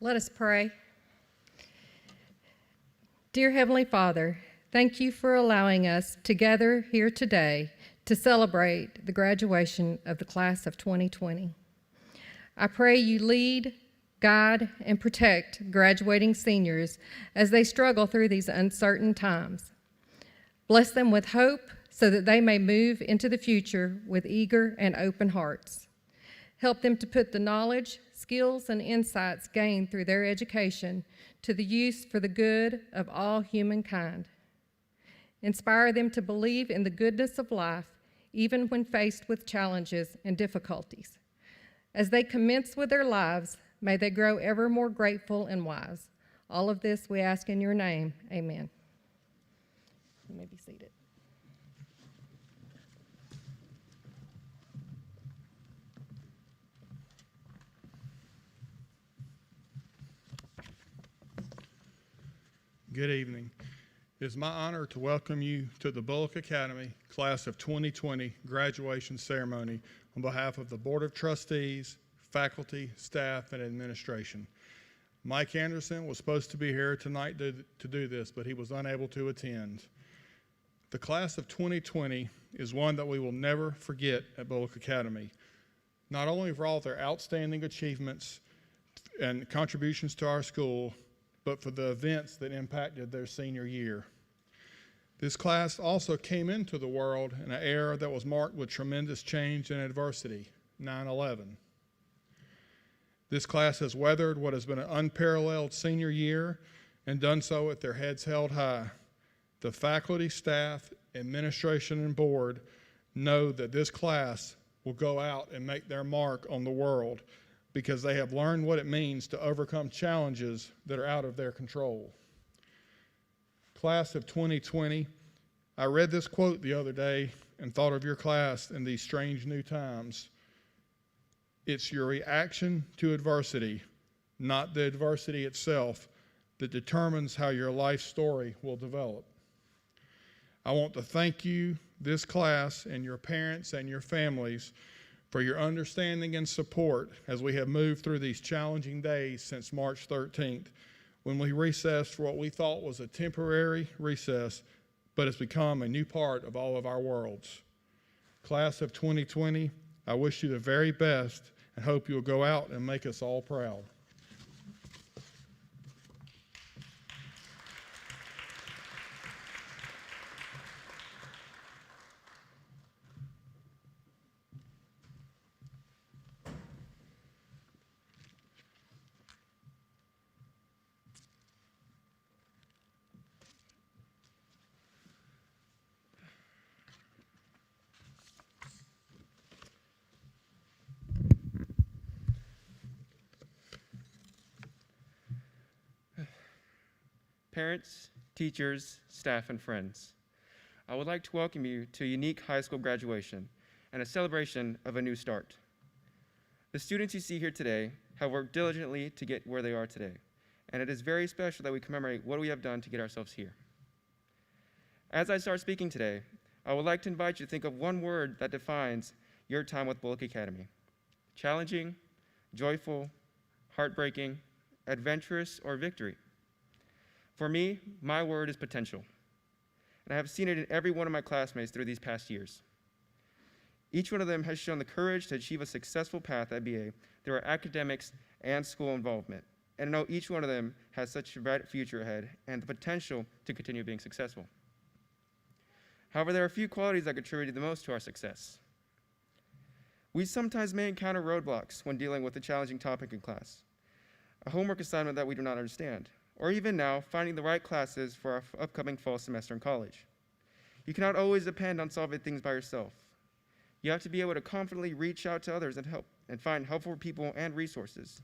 Let us pray. Dear Heavenly Father, thank you for allowing us to gather here today to celebrate the graduation of the class of 2020. I pray you lead, guide, and protect graduating seniors as they struggle through these uncertain times. Bless them with hope so that they may move into the future with eager and open hearts. Help them to put the knowledge, skills, and insights gained through their education to the use for the good of all humankind. Inspire them to believe in the goodness of life, even when faced with challenges and difficulties. As they commence with their lives, may they grow ever more grateful and wise. All of this we ask in your name. Amen. You may be seated. Good evening. It is my honor to welcome you to the Bulloch Academy Class of 2020 graduation ceremony on behalf of the Board of Trustees, faculty, staff, and administration. Mike Anderson was supposed to be here tonight to do this, but he was unable to attend. The Class of 2020 is one that we will never forget at Bulloch Academy, not only for all their outstanding achievements and contributions to our school, but for the events that impacted their senior year. This class also came into the world in an era that was marked with tremendous change and adversity, 9/11. This class has weathered what has been an unparalleled senior year and done so with their heads held high. The faculty, staff, administration, and board know that this class will go out and make their mark on the world because they have learned what it means to overcome challenges that are out of their control. Class of 2020, I read this quote the other day and thought of your class in these strange new times. It's your reaction to adversity, not the adversity itself, that determines how your life story will develop. I want to thank you, this class, and your parents and your families for your understanding and support as we have moved through these challenging days since March 13th, when we recessed for what we thought was a temporary recess, but has become a new part of all of our worlds. Class of 2020, I wish you the very best and hope you'll go out and make us all proud. Parents, teachers, staff, and friends, I would like to welcome you to a unique high school graduation and a celebration of a new start. The students you see here today have worked diligently to get where they are today, and it is very special that we commemorate what we have done to get ourselves here. As I start speaking today, I would like to invite you to think of one word that defines your time with Bulloch Academy: challenging, joyful, heartbreaking, adventurous, or victory. For me, my word is potential, and I have seen it in every one of my classmates through these past years. Each one of them has shown the courage to achieve a successful path at BA through our academics and school involvement, and I know each one of them has such a bright future ahead and the potential to continue being successful. However, there are a few qualities that contributed the most to our success. We sometimes may encounter roadblocks when dealing with a challenging topic in class, a homework assignment that we do not understand, or even now, finding the right classes for our upcoming fall semester in college. You cannot always depend on solving things by yourself. You have to be able to confidently reach out to others and find helpful people and resources.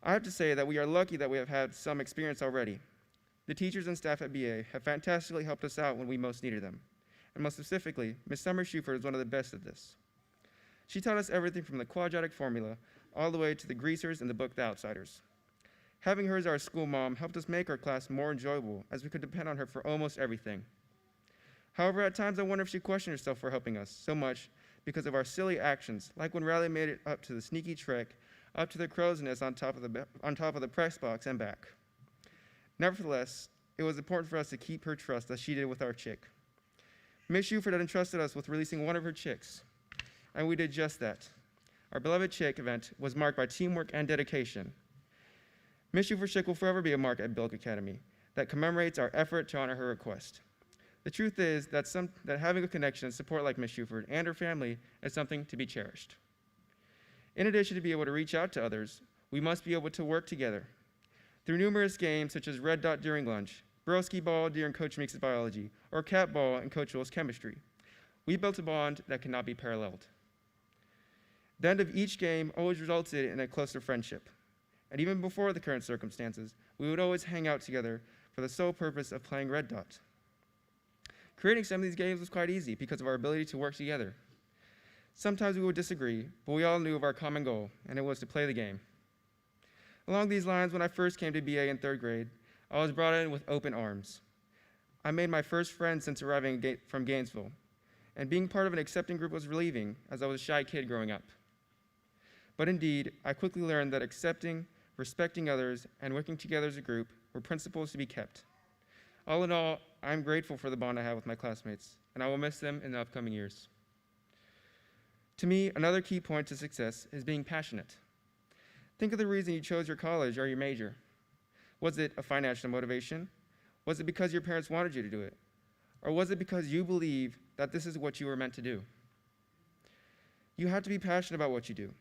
I have to say that we are lucky that we have had some experience already. The teachers and staff at BA have fantastically helped us out when we most needed them. And most specifically, Ms. Summer Schufer is one of the best at this. She taught us everything from the quadratic formula all the way to the greasers and the book The Outsiders. Having her as our school mom helped us make our class more enjoyable, as we could depend on her for almost everything. However, at times I wonder if she questioned herself for helping us so much because of our silly actions, like when Riley made it up to the sneaky trek up to the crow's nest on top of the press box and back. Nevertheless, it was important for us to keep her trust as she did with our chick. Miss Shuford had entrusted us with releasing one of her chicks, and we did just that. Our beloved chick event was marked by teamwork and dedication. Miss Shuford's chick will forever be a mark at Bulloch Academy that commemorates our effort to honor her request. The truth is that having a connection and support like Miss Shuford and her family is something to be cherished. In addition to being able to reach out to others, we must be able to work together. Through numerous games such as Red Dot during lunch, Broski Ball during Coach Meeks' biology, or Cat Ball in Coach Will's chemistry, we built a bond that cannot be paralleled. The end of each game always resulted in a closer friendship. And even before the current circumstances, we would always hang out together for the sole purpose of playing Red Dot. Creating some of these games was quite easy because of our ability to work together. Sometimes we would disagree, but we all knew of our common goal, and it was to play the game. Along these lines, when I first came to BA in 3rd grade, I was brought in with open arms. I made my first friend since arriving from Gainesville, and being part of an accepting group was relieving, as I was a shy kid growing up. But indeed, I quickly learned that accepting, respecting others, and working together as a group were principles to be kept. All in all, I'm grateful for the bond I have with my classmates, and I will miss them in the upcoming years. To me, another key point to success is being passionate. Think of the reason you chose your college or your major. Was it a financial motivation? Was it because your parents wanted you to do it? Or was it because you believe that this is what you were meant to do? You have to be passionate about what you do.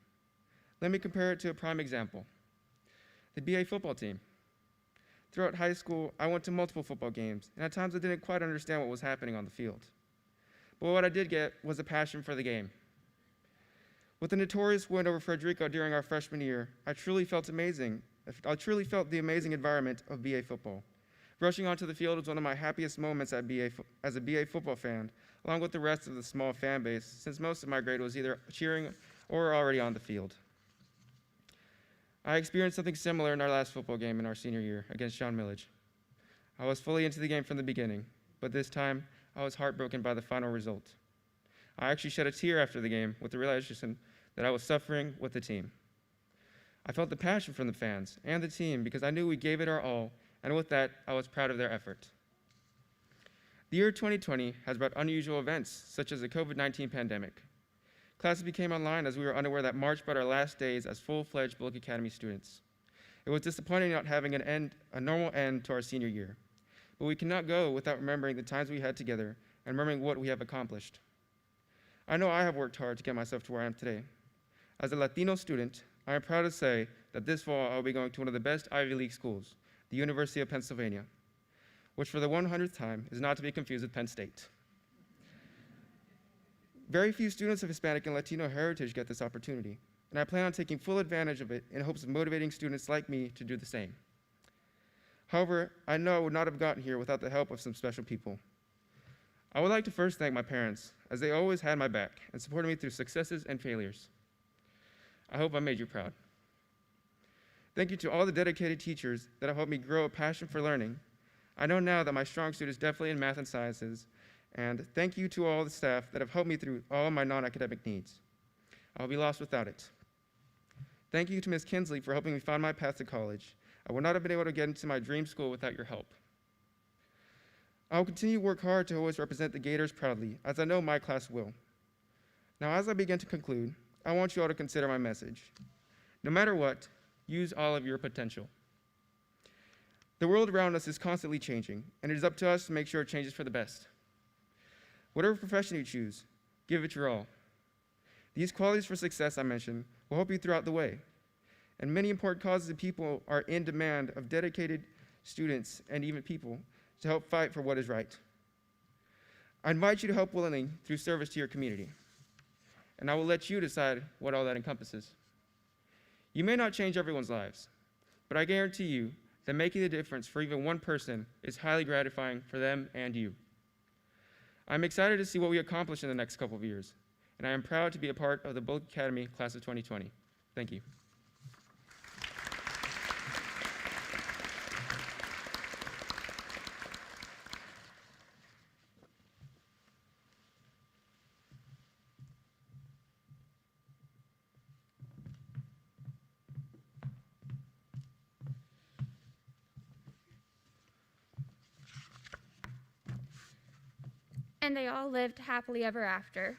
Let me compare it to a prime example. The BA football team. Throughout high school, I went to multiple football games, and at times I didn't quite understand what was happening on the field. But what I did get was a passion for the game. With the notorious win over Frederico during our freshman year, I truly felt the amazing environment of BA football. Rushing onto the field was one of my happiest moments as a BA football fan, along with the rest of the small fan base, since most of my grade was either cheering or already on the field. I experienced something similar in our last football game in our senior year against John Millage. I was fully into the game from the beginning, but this time I was heartbroken by the final result. I actually shed a tear after the game with the realization that I was suffering with the team. I felt the passion from the fans and the team because I knew we gave it our all, and with that, I was proud of their effort. The year 2020 has brought unusual events, such as the COVID-19 pandemic. Classes became online as we were unaware that March brought our last days as full-fledged Bulloch Academy students. It was disappointing not having a normal end to our senior year, but we cannot go without remembering the times we had together and remembering what we have accomplished. I know I have worked hard to get myself to where I am today. As a Latino student, I am proud to say that this fall I will be going to one of the best Ivy League schools, the University of Pennsylvania, which for the 100th time is not to be confused with Penn State. Very few students of Hispanic and Latino heritage get this opportunity, and I plan on taking full advantage of it in hopes of motivating students like me to do the same. However, I know I would not have gotten here without the help of some special people. I would like to first thank my parents, as they always had my back and supported me through successes and failures. I hope I made you proud. Thank you to all the dedicated teachers that have helped me grow a passion for learning. I know now that my strong suit is definitely in math and sciences, and thank you to all the staff that have helped me through all my non-academic needs. I'll be lost without it. Thank you to Ms. Kinsley for helping me find my path to college. I would not have been able to get into my dream school without your help. I will continue to work hard to always represent the Gators proudly, as I know my class will. Now, as I begin to conclude, I want you all to consider my message. No matter what, use all of your potential. The world around us is constantly changing, and it is up to us to make sure it changes for the best. Whatever profession you choose, give it your all. These qualities for success I mentioned will help you throughout the way, and many important causes and people are in demand of dedicated students and even people to help fight for what is right. I invite you to help willingly through service to your community, and I will let you decide what all that encompasses. You may not change everyone's lives, but I guarantee you that making a difference for even one person is highly gratifying for them and you. I'm excited to see what we accomplish in the next couple of years, and I am proud to be a part of the Bulloch Academy Class of 2020. Thank you. and they all lived happily ever after.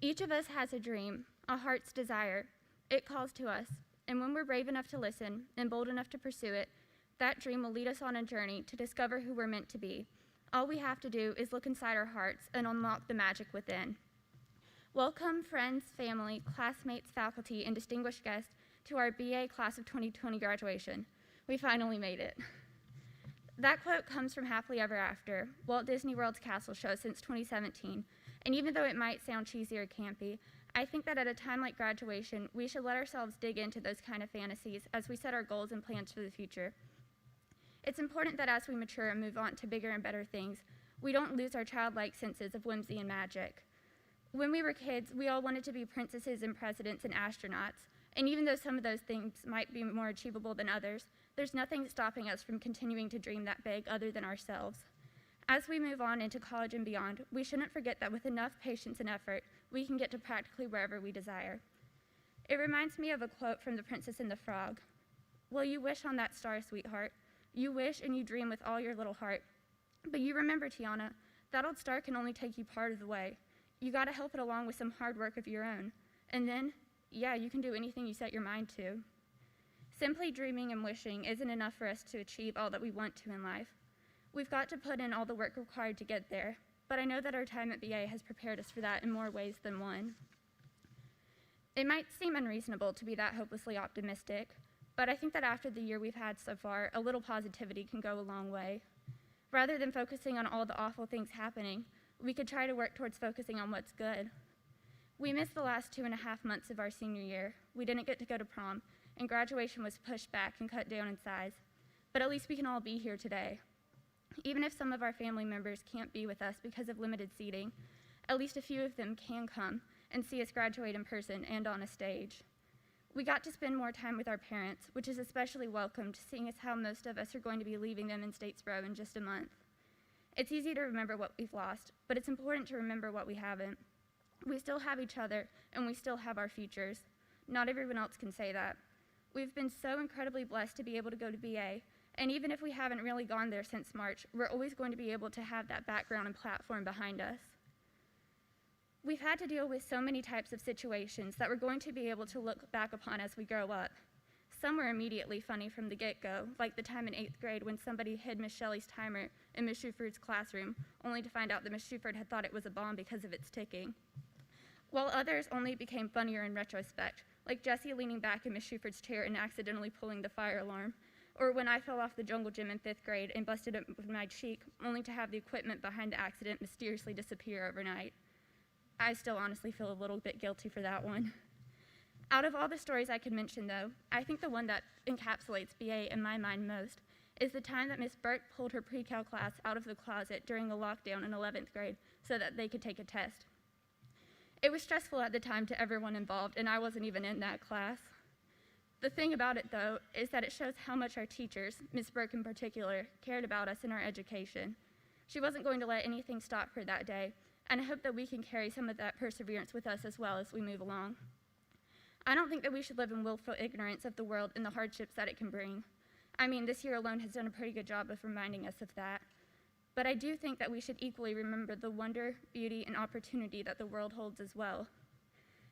Each of us has a dream, a heart's desire. It calls to us, and when we're brave enough to listen and bold enough to pursue it, that dream will lead us on a journey to discover who we're meant to be. All we have to do is look inside our hearts and unlock the magic within. Welcome, friends, family, classmates, faculty, and distinguished guests to our BA Class of 2020 graduation. We finally made it. That quote comes from Happily Ever After, Walt Disney World's castle show since 2017, and even though it might sound cheesy or campy, I think that at a time like graduation, we should let ourselves dig into those kind of fantasies as we set our goals and plans for the future. It's important that as we mature and move on to bigger and better things, we don't lose our childlike senses of whimsy and magic. When we were kids, we all wanted to be princesses and presidents and astronauts, and even though some of those things might be more achievable than others, there's nothing stopping us from continuing to dream that big other than ourselves. As we move on into college and beyond, we shouldn't forget that with enough patience and effort, we can get to practically wherever we desire. It reminds me of a quote from The Princess and the Frog. "Well, you wish on that star, sweetheart. You wish and you dream with all your little heart. But you remember, Tiana, that old star can only take you part of the way. You gotta help it along with some hard work of your own. And then, yeah, you can do anything you set your mind to." Simply dreaming and wishing isn't enough for us to achieve all that we want to in life. We've got to put in all the work required to get there, but I know that our time at BA has prepared us for that in more ways than one. It might seem unreasonable to be that hopelessly optimistic, but I think that after the year we've had so far, a little positivity can go a long way. Rather than focusing on all the awful things happening, we could try to work towards focusing on what's good. We missed the last 2.5 months of our senior year. We didn't get to go to prom, and graduation was pushed back and cut down in size. But at least we can all be here today. Even if some of our family members can't be with us because of limited seating, at least a few of them can come and see us graduate in person and on a stage. We got to spend more time with our parents, which is especially welcomed, seeing as how most of us are going to be leaving them in Statesboro in just a month. It's easy to remember what we've lost, but it's important to remember what we haven't. We still have each other, and we still have our futures. Not everyone else can say that. We've been so incredibly blessed to be able to go to BA, and even if we haven't really gone there since March, we're always going to be able to have that background and platform behind us. We've had to deal with so many types of situations that we're going to be able to look back upon as we grow up. Some were immediately funny from the get-go, like the time in 8th grade when somebody hid Miss Shelley's timer in Miss Shuford's classroom, only to find out that Miss Shuford had thought it was a bomb because of its ticking. While others only became funnier in retrospect, like Jessie leaning back in Miss Shuford's chair and accidentally pulling the fire alarm, or when I fell off the jungle gym in 5th grade and busted up my cheek, only to have the equipment behind the accident mysteriously disappear overnight. I still honestly feel a little bit guilty for that one. Out of all the stories I could mention, though, I think the one that encapsulates BA in my mind most is the time that Miss Burke pulled her pre-cal class out of the closet during the lockdown in 11th grade so that they could take a test. It was stressful at the time to everyone involved, and I wasn't even in that class. The thing about it, though, is that it shows how much our teachers, Miss Burke in particular, cared about us in our education. She wasn't going to let anything stop her that day, and I hope that we can carry some of that perseverance with us as well as we move along. I don't think that we should live in willful ignorance of the world and the hardships that it can bring. I mean, this year alone has done a pretty good job of reminding us of that. But I do think that we should equally remember the wonder, beauty, and opportunity that the world holds as well.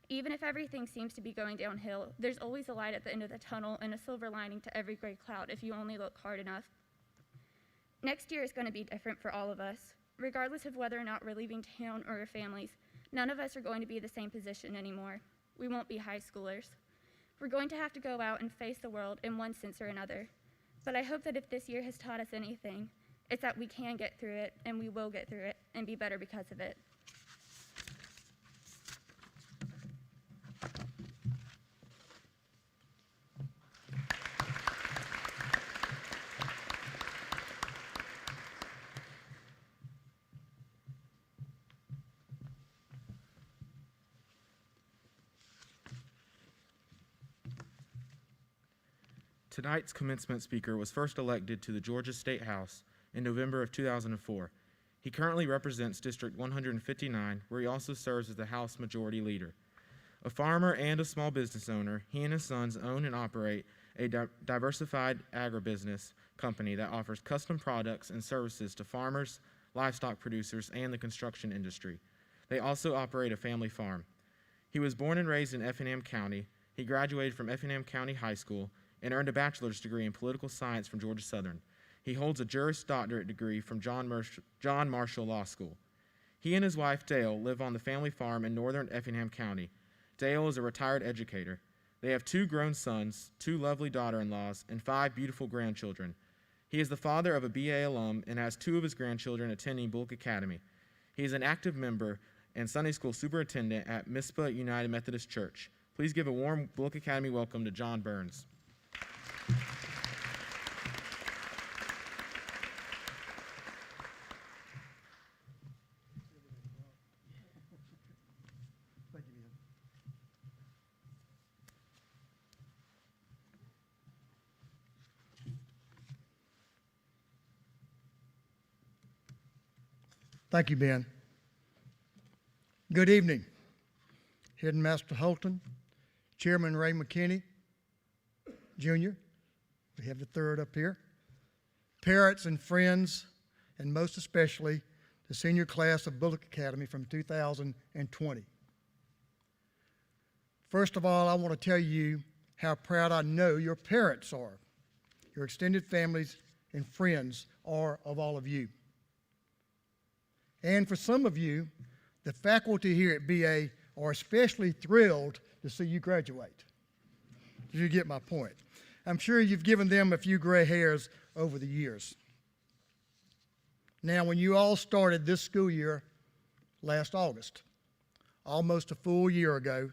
Even if everything seems to be going downhill, there's always a light at the end of the tunnel and a silver lining to every gray cloud if you only look hard enough. Next year is going to be different for all of us. Regardless of whether or not we're leaving town or our families, none of us are going to be in the same position anymore. We won't be high schoolers. We're going to have to go out and face the world in one sense or another. But I hope that if this year has taught us anything, it's that we can get through it, and we will get through it, and be better because of it. Tonight's commencement speaker was first elected to the Georgia State House in November of 2004. He currently represents District 159, where he also serves as the House Majority Leader. A farmer and a small business owner, he and his sons own and operate a diversified agribusiness company that offers custom products and services to farmers, livestock producers, and the construction industry. They also operate a family farm. He was born and raised in Effingham County. He graduated from Effingham County High School and earned a bachelor's degree in political science from Georgia Southern. He holds a Juris Doctorate degree from John Marshall Law School. He and his wife, Dale, live on the family farm in northern Effingham County. Dale is a retired educator. They have 2 grown sons, 2 lovely daughter-in-laws, and 5 beautiful grandchildren. He is the father of a BA alum and has 2 of his grandchildren attending Bulloch Academy. He is an active member and Sunday school superintendent at Mizpah United Methodist Church. Please give a warm Bulloch Academy welcome to John Burns. Thank you, Ben. Good evening, Headmaster Holton, Chairman Ray McKinney, Jr., we have the third up here, parents and friends, and most especially the senior class of Bulloch Academy from 2020. First of all, I want to tell you how proud I know your parents are, your extended families and friends are of all of you. And for some of you, the faculty here at BA are especially thrilled to see you graduate. Did you get my point? I'm sure you've given them a few gray hairs over the years. Now, when you all started this school year last August, almost a full year ago,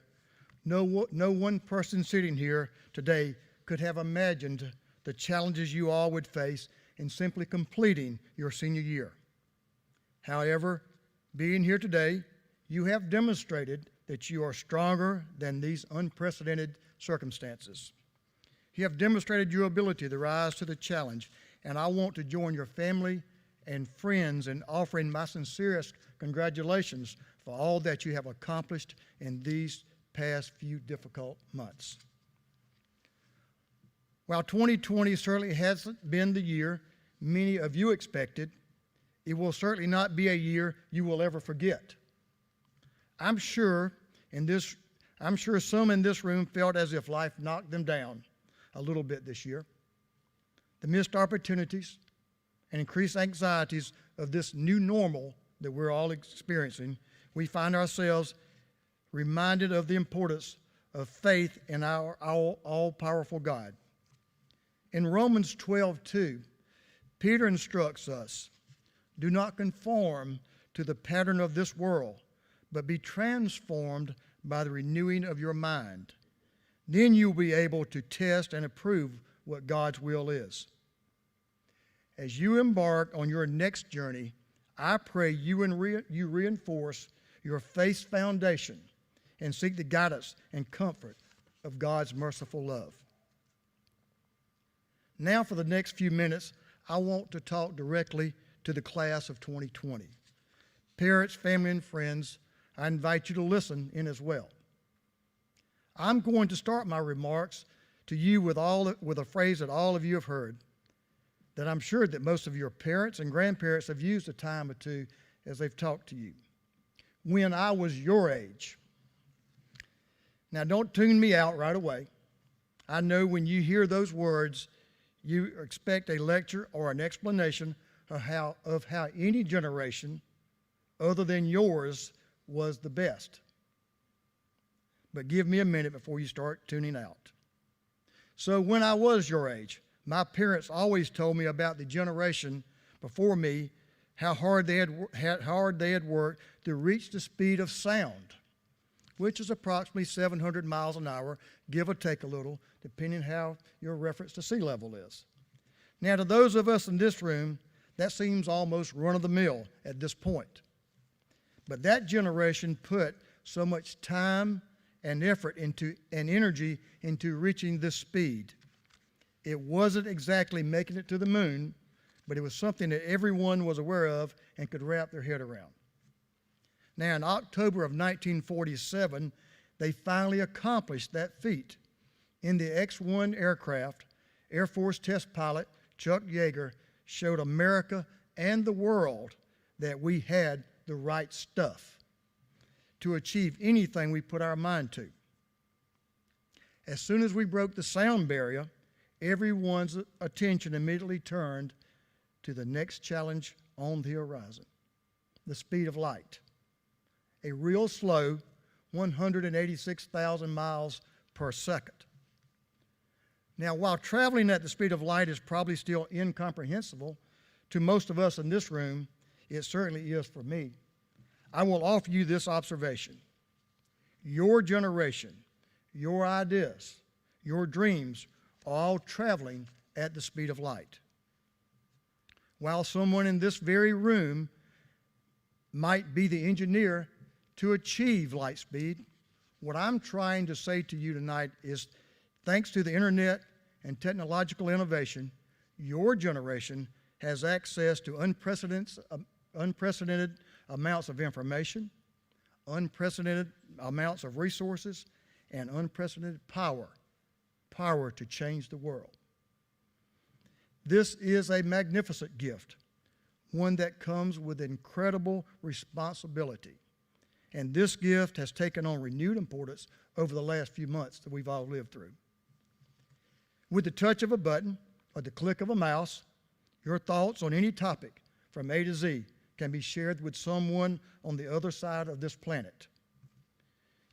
no one person sitting here today could have imagined the challenges you all would face in simply completing your senior year. However, being here today, you have demonstrated that you are stronger than these unprecedented circumstances. You have demonstrated your ability to rise to the challenge, and I want to join your family and friends in offering my sincerest congratulations for all that you have accomplished in these past few difficult months. While 2020 certainly hasn't been the year many of you expected, it will certainly not be a year you will ever forget. I'm sure some in this room felt as if life knocked them down a little bit this year. The missed opportunities and increased anxieties of this new normal that we're all experiencing, we find ourselves reminded of the importance of faith in our all-powerful God. In Romans 12:2, Peter instructs us, "Do not conform to the pattern of this world, but be transformed by the renewing of your mind. Then you'll be able to test and approve what God's will is." As you embark on your next journey, I pray you reinforce your faith's foundation and seek the guidance and comfort of God's merciful love. Now for the next few minutes, I want to talk directly to the class of 2020. Parents, family, and friends, I invite you to listen in as well. I'm going to start my remarks to you with a phrase that all of you have heard, that I'm sure that most of your parents and grandparents have used a time or two as they've talked to you. When I was your age. Now, don't tune me out right away. I know when you hear those words, you expect a lecture or an explanation of how any generation other than yours was the best. But give me a minute before you start tuning out. So when I was your age, my parents always told me about the generation before me, how hard they had worked to reach the speed of sound, which is approximately 700 miles an hour, give or take a little, depending how your reference to sea level is. Now, to those of us in this room, that seems almost run-of-the-mill at this point. But that generation put so much time and effort and energy into reaching this speed. It wasn't exactly making it to the moon, but it was something that everyone was aware of and could wrap their head around. Now, in October of 1947, they finally accomplished that feat. In the X-1 aircraft, Air Force test pilot Chuck Yeager showed America and the world that we had the right stuff to achieve anything we put our mind to. As soon as we broke the sound barrier, everyone's attention immediately turned to the next challenge on the horizon, the speed of light. A real slow 186,000 miles per second. Now, while traveling at the speed of light is probably still incomprehensible to most of us in this room, it certainly is for me, I will offer you this observation. Your generation, your ideas, your dreams are all traveling at the speed of light. While someone in this very room might be the engineer to achieve light speed, what I'm trying to say to you tonight is, thanks to the internet and technological innovation, your generation has access to unprecedented amounts of information, unprecedented amounts of resources, and unprecedented power to change the world. This is a magnificent gift, one that comes with incredible responsibility. And this gift has taken on renewed importance over the last few months that we've all lived through. With the touch of a button or the click of a mouse, your thoughts on any topic from A to Z can be shared with someone on the other side of this planet.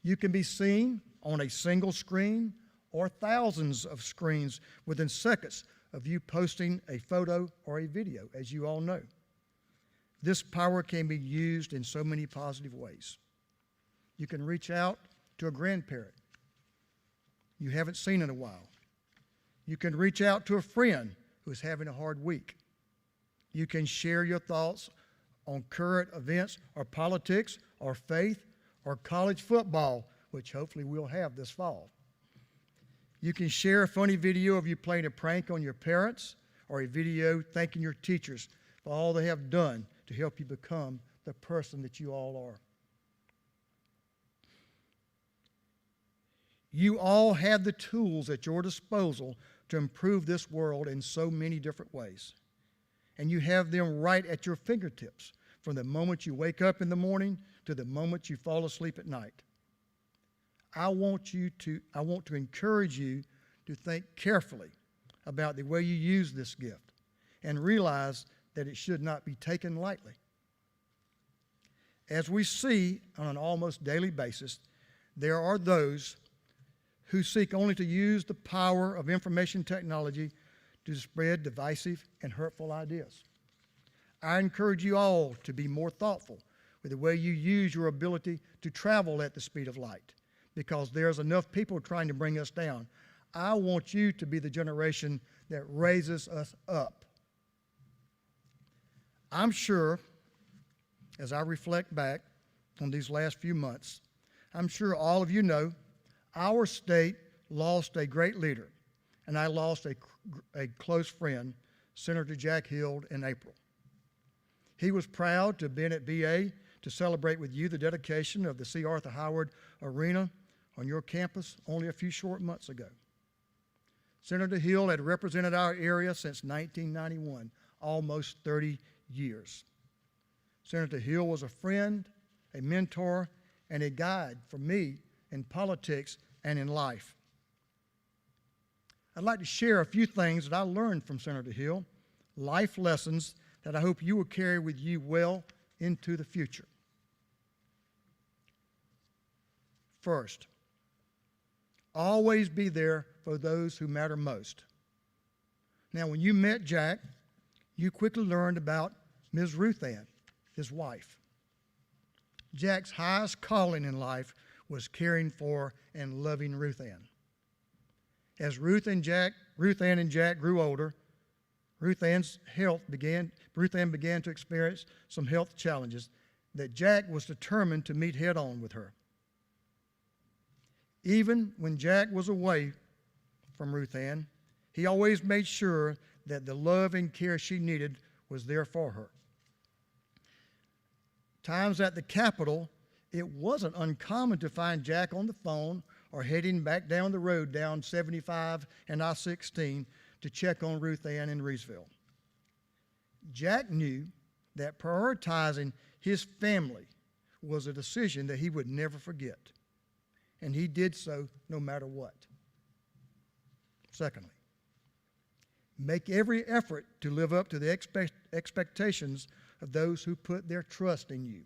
You can be seen on a single screen or thousands of screens within seconds of you posting a photo or a video, as you all know. This power can be used in so many positive ways. You can reach out to a grandparent you haven't seen in a while. You can reach out to a friend who is having a hard week. You can share your thoughts on current events or politics or faith or college football, which hopefully we'll have this fall. You can share a funny video of you playing a prank on your parents or a video thanking your teachers for all they have done to help you become the person that you all are. You all have the tools at your disposal to improve this world in so many different ways. And you have them right at your fingertips from the moment you wake up in the morning to the moment you fall asleep at night. I want to encourage you to think carefully about the way you use this gift and realize that it should not be taken lightly. As we see on an almost daily basis, there are those who seek only to use the power of information technology to spread divisive and hurtful ideas. I encourage you all to be more thoughtful with the way you use your ability to travel at the speed of light, because there's enough people trying to bring us down. I want you to be the generation that raises us up. I'm sure, as I reflect back on these last few months, I'm sure all of you know our state lost a great leader, and I lost a close friend, Senator Jack Hill, in April. He was proud to have been at BA to celebrate with you the dedication of the C. Arthur Howard Arena on your campus only a few short months ago. Senator Hill had represented our area since 1991, almost 30 years. Senator Hill was a friend, a mentor, and a guide for me in politics and in life. I'd like to share a few things that I learned from Senator Hill, life lessons that I hope you will carry with you well into the future. First, always be there for those who matter most. Now, when you met Jack, you quickly learned about Ms. Ruth Ann, his wife. Jack's highest calling in life was caring for and loving Ruth Ann. As Ruth Ann and Jack grew older, Ruth Ann began to experience some health challenges that Jack was determined to meet head on with her. Even when Jack was away from Ruth Ann, he always made sure that the love and care she needed was there for her. Times at the Capitol, it wasn't uncommon to find Jack on the phone or heading back down the road down 75 and I-16 to check on Ruth Ann in Reesville. Jack knew that prioritizing his family was a decision that he would never forget, and he did so no matter what. Secondly, make every effort to live up to the expectations of those who put their trust in you.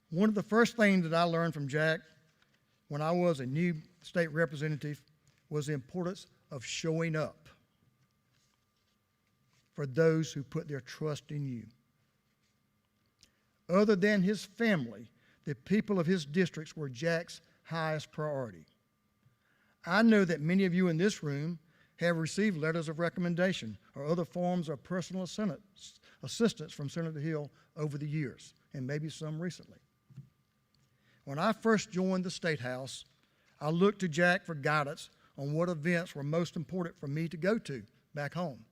One of the first things that I learned from Jack when I was a new state representative was the importance of showing up for those who put their trust in you. Other than his family, the people of his districts were Jack's highest priority. I know that many of you in this room have received letters of recommendation or other forms of personal assistance from Senator Hill over the years, and maybe some recently. When I first joined the State House, I looked to Jack for guidance on what events were most important for me to go to back home.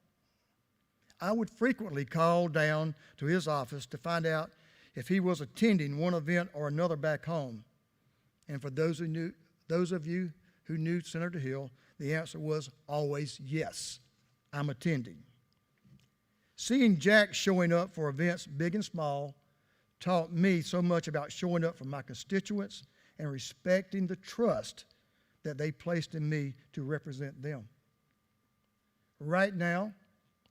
I would frequently call down to his office to find out if he was attending one event or another back home. And for those of you who knew Senator Hill, the answer was always yes, I'm attending. Seeing Jack showing up for events big and small taught me so much about showing up for my constituents and respecting the trust that they placed in me to represent them. Right now,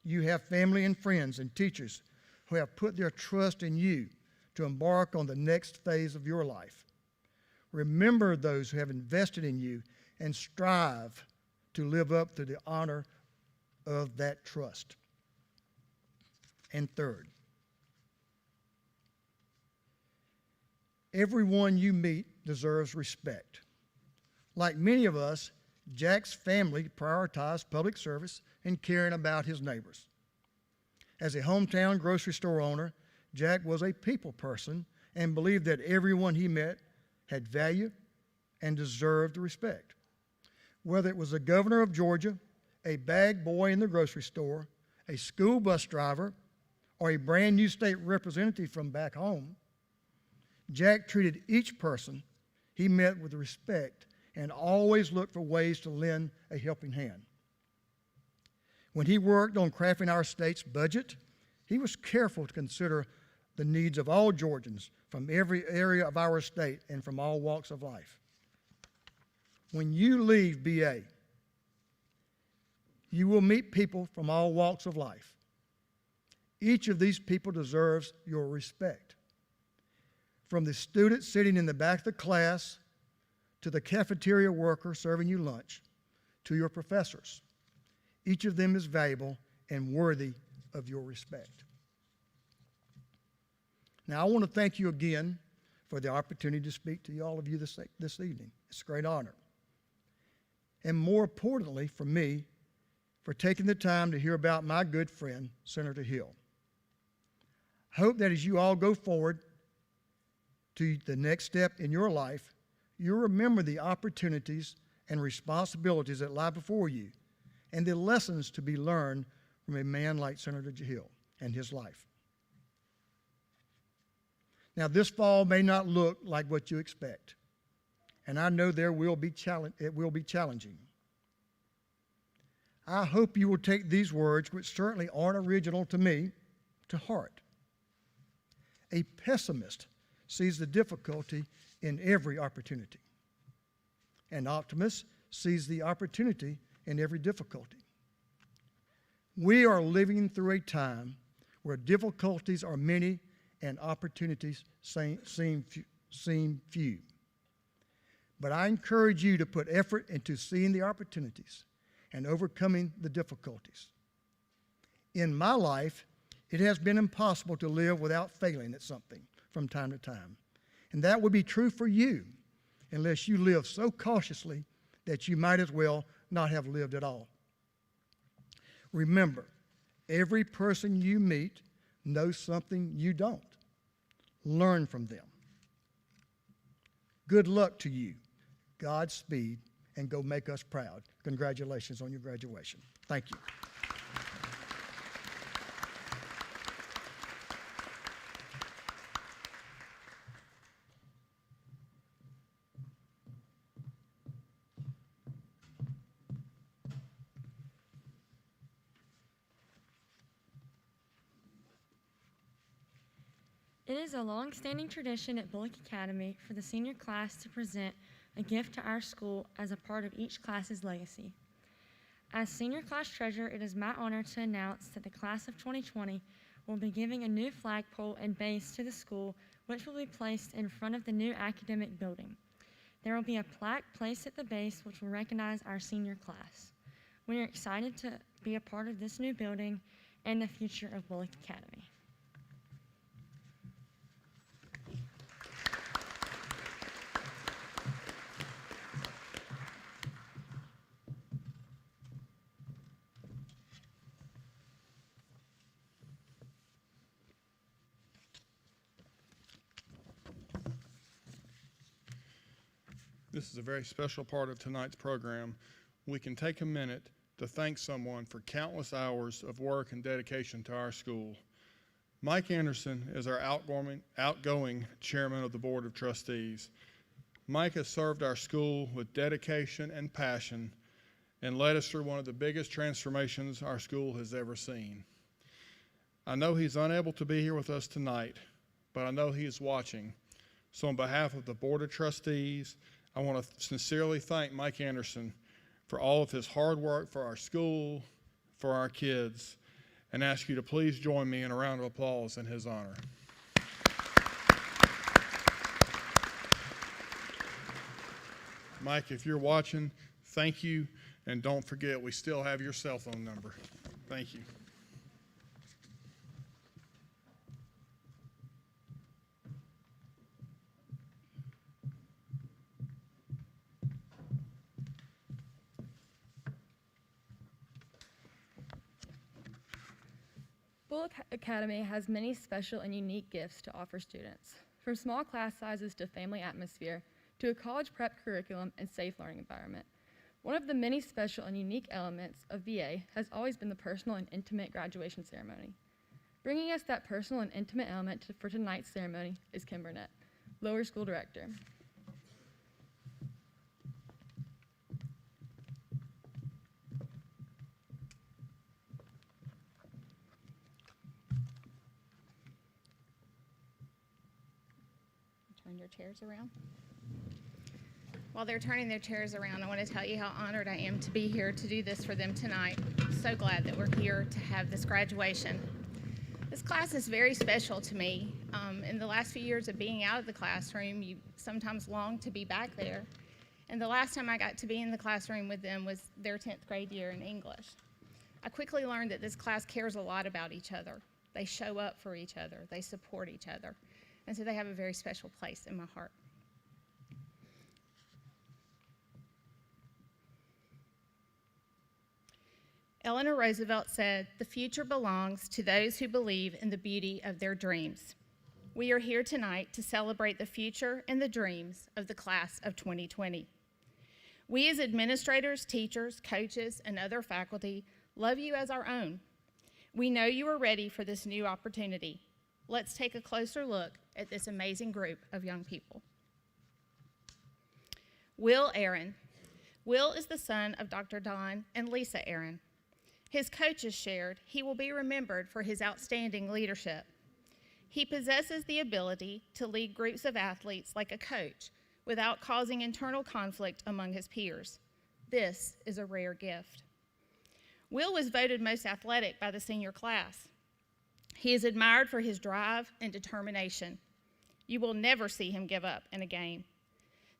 you have family and friends and teachers who have put their trust in you to embark on the next phase of your life. Remember those who have invested in you and strive to live up to the honor of that trust. And third, everyone you meet deserves respect. Like many of us, Jack's family prioritized public service and caring about his neighbors. As a hometown grocery store owner, Jack was a people person and believed that everyone he met had value and deserved respect. Whether it was the governor of Georgia, a bag boy in the grocery store, a school bus driver, or a brand new state representative from back home, Jack treated each person he met with respect and always looked for ways to lend a helping hand. When he worked on crafting our state's budget, he was careful to consider the needs of all Georgians from every area of our state and from all walks of life. When you leave BA, you will meet people from all walks of life. Each of these people deserves your respect. From the student sitting in the back of the class, to the cafeteria worker serving you lunch, to your professors. Each of them is valuable and worthy of your respect. Now, I want to thank you again for the opportunity to speak to all of you this evening. It's a great honor. And more importantly for me, for taking the time to hear about my good friend, Senator Hill. I hope that as you all go forward to the next step in your life, you'll remember the opportunities and responsibilities that lie before you and the lessons to be learned from a man like Senator Hill and his life. Now, this fall may not look like what you expect, and I know it will be challenging. I hope you will take these words, which certainly aren't original to me, to heart. A pessimist sees the difficulty in every opportunity. An optimist sees the opportunity in every difficulty. We are living through a time where difficulties are many and opportunities seem few. But I encourage you to put effort into seeing the opportunities and overcoming the difficulties. In my life, it has been impossible to live without failing at something from time to time. And that would be true for you unless you live so cautiously that you might as well not have lived at all. Remember, every person you meet knows something you don't. Learn from them. Good luck to you. Godspeed, and go make us proud. Congratulations on your graduation. Thank you. It is a long-standing tradition at Bulloch Academy for the senior class to present a gift to our school as a part of each class's legacy. As senior class treasurer, it is my honor to announce that the class of 2020 will be giving a new flagpole and base to the school, which will be placed in front of the new academic building. There will be a plaque placed at the base which will recognize our senior class. We are excited to be a part of this new building and the future of Bulloch Academy. This is a very special part of tonight's program. We can take a minute to thank someone for countless hours of work and dedication to our school. Mike Anderson is our outgoing chairman of the Board of Trustees. Mike has served our school with dedication and passion and led us through one of the biggest transformations our school has ever seen. I know he's unable to be here with us tonight, but I know he is watching. So on behalf of the Board of Trustees, I want to sincerely thank Mike Anderson for all of his hard work for our school, for our kids, and ask you to please join me in a round of applause in his honor. Mike, if you're watching, thank you, and don't forget we still have your cell phone number. Thank you. Bulloch Academy has many special and unique gifts to offer students, from small class sizes to family atmosphere, to a college prep curriculum and safe learning environment. One of the many special and unique elements of VA has always been the personal and intimate graduation ceremony. Bringing us that personal and intimate element for tonight's ceremony is Kim Burnett, Lower School Director. Turn your chairs around. While they're turning their chairs around, I want to tell you how honored I am to be here to do this for them tonight. So glad that we're here to have this graduation. This class is very special to me. In the last few years of being out of the classroom, you sometimes long to be back there. And the last time I got to be in the classroom with them was their 10th grade year in English. I quickly learned that this class cares a lot about each other. They show up for each other. They support each other. And so they have a very special place in my heart. Eleanor Roosevelt said, "The future belongs to those who believe in the beauty of their dreams." We are here tonight to celebrate the future and the dreams of the class of 2020. We as administrators, teachers, coaches, and other faculty love you as our own. We know you are ready for this new opportunity. Let's take a closer look at this amazing group of young people. Will Aaron. Will is the son of Dr. Don and Lisa Aaron. His coaches shared he will be remembered for his outstanding leadership. He possesses the ability to lead groups of athletes like a coach without causing internal conflict among his peers. This is a rare gift. Will was voted most athletic by the senior class. He is admired for his drive and determination. You will never see him give up in a game.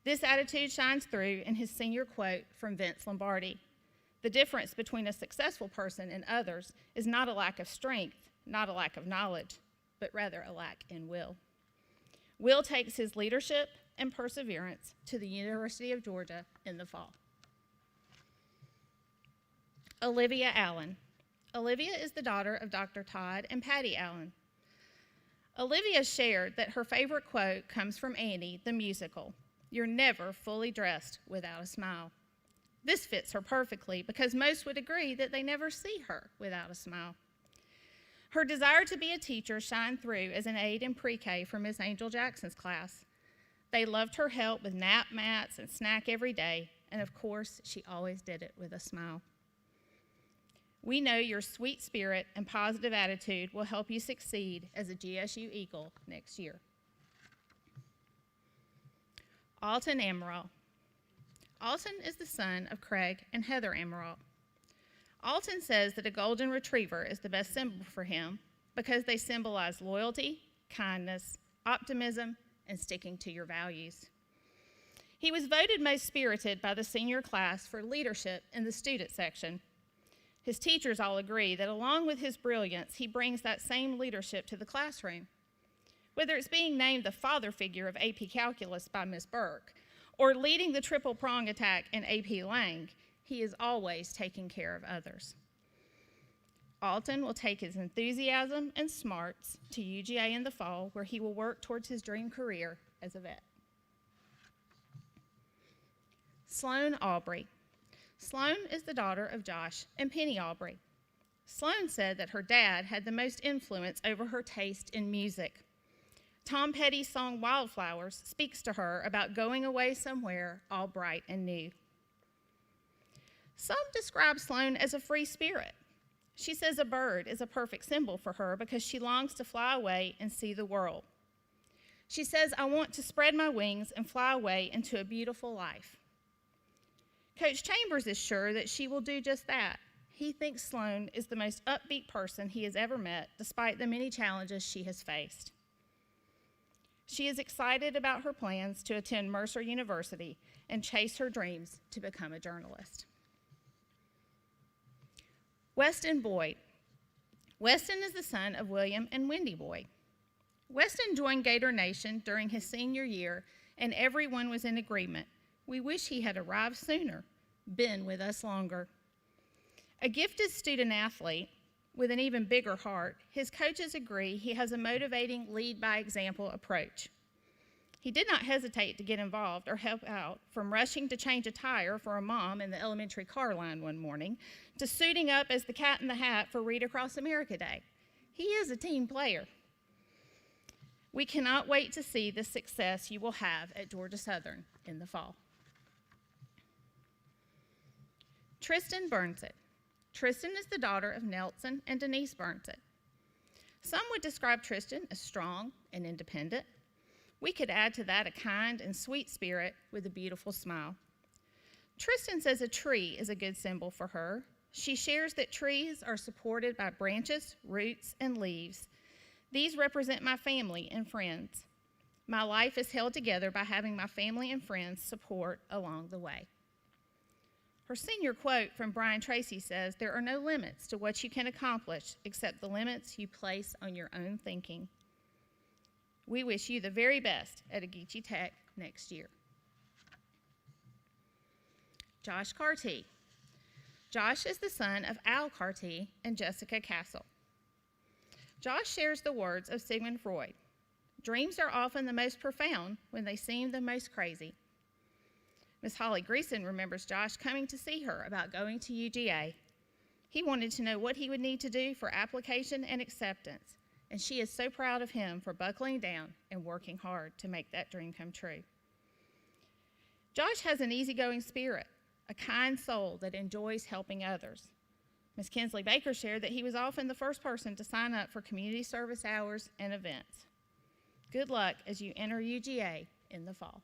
This attitude shines through in his senior quote from Vince Lombardi. The difference between a successful person and others is not a lack of strength, not a lack of knowledge, but rather a lack in will. Will takes his leadership and perseverance to the University of Georgia in the fall. Olivia Allen. Olivia is the daughter of Dr. Todd and Patty Allen. Olivia shared that her favorite quote comes from Annie, the musical. "You're never fully dressed without a smile." This fits her perfectly because most would agree that they never see her without a smile. Her desire to be a teacher shined through as an aide in pre-K for Miss Angel Jackson's class. They loved her help with nap mats and snack every day, and of course, she always did it with a smile. We know your sweet spirit and positive attitude will help you succeed as a GSU Eagle next year. Alton Amaral. Alton is the son of Craig and Heather Amaral. Alton says that a golden retriever is the best symbol for him because they symbolize loyalty, kindness, optimism, and sticking to your values. He was voted most spirited by the senior class for leadership in the student section. His teachers all agree that along with his brilliance, he brings that same leadership to the classroom. Whether it's being named the father figure of AP Calculus by Ms. Burke, or leading the triple prong attack in AP Lang, he is always taking care of others. Alton will take his enthusiasm and smarts to UGA in the fall, where he will work towards his dream career as a vet. Sloan Aubrey. Sloan is the daughter of Josh and Penny Aubrey. Sloan said that her dad had the most influence over her taste in music. Tom Petty's song Wildflowers speaks to her about going away somewhere all bright and new. Some describe Sloan as a free spirit. She says a bird is a perfect symbol for her because she longs to fly away and see the world. She says, "I want to spread my wings and fly away into a beautiful life." Coach Chambers is sure that she will do just that. He thinks Sloan is the most upbeat person he has ever met, despite the many challenges she has faced. She is excited about her plans to attend Mercer University and chase her dreams to become a journalist. Weston Boyd. Weston is the son of William and Wendy Boyd. Weston joined Gator Nation during his senior year, and everyone was in agreement. We wish he had arrived sooner, been with us longer. A gifted student athlete with an even bigger heart, his coaches agree he has a motivating lead-by-example approach. He did not hesitate to get involved or help out, from rushing to change a tire for a mom in the elementary car line one morning to suiting up as the Cat in the Hat for Read Across America Day. He is a team player. We cannot wait to see the success you will have at Georgia Southern in the fall. Tristan Burnsit. Tristan is the daughter of Nelson and Denise Burnsit. Some would describe Tristan as strong and independent. We could add to that a kind and sweet spirit with a beautiful smile. Tristan says a tree is a good symbol for her. She shares that trees are supported by branches, roots, and leaves. These represent my family and friends. My life is held together by having my family and friends support along the way. Her senior quote from Brian Tracy says, "There are no limits to what you can accomplish except the limits you place on your own thinking." We wish you the very best at Agee Tech next year. Josh Carty. Josh is the son of Al Carty and Jessica Castle. Josh shares the words of Sigmund Freud. Dreams are often the most profound when they seem the most crazy. Miss Holly Greason remembers Josh coming to see her about going to UGA. He wanted to know what he would need to do for application and acceptance, and she is so proud of him for buckling down and working hard to make that dream come true. Josh has an easygoing spirit, a kind soul that enjoys helping others. Ms. Kinsley Baker shared that he was often the first person to sign up for community service hours and events. Good luck as you enter UGA in the fall.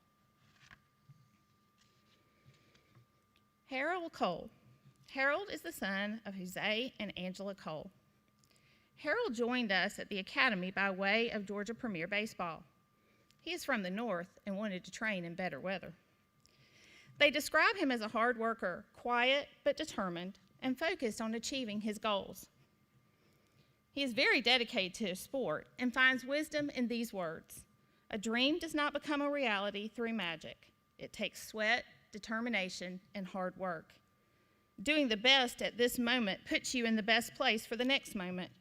Harold Cole. Harold is the son of Jose and Angela Cole. Harold joined us at the academy by way of Georgia Premier Baseball. He is from the north and wanted to train in better weather. They describe him as a hard worker, quiet but determined, and focused on achieving his goals. He is very dedicated to his sport and finds wisdom in these words: "A dream does not become a reality through magic. It takes sweat, determination, and hard work. Doing the best at this moment puts you in the best place for the next moment.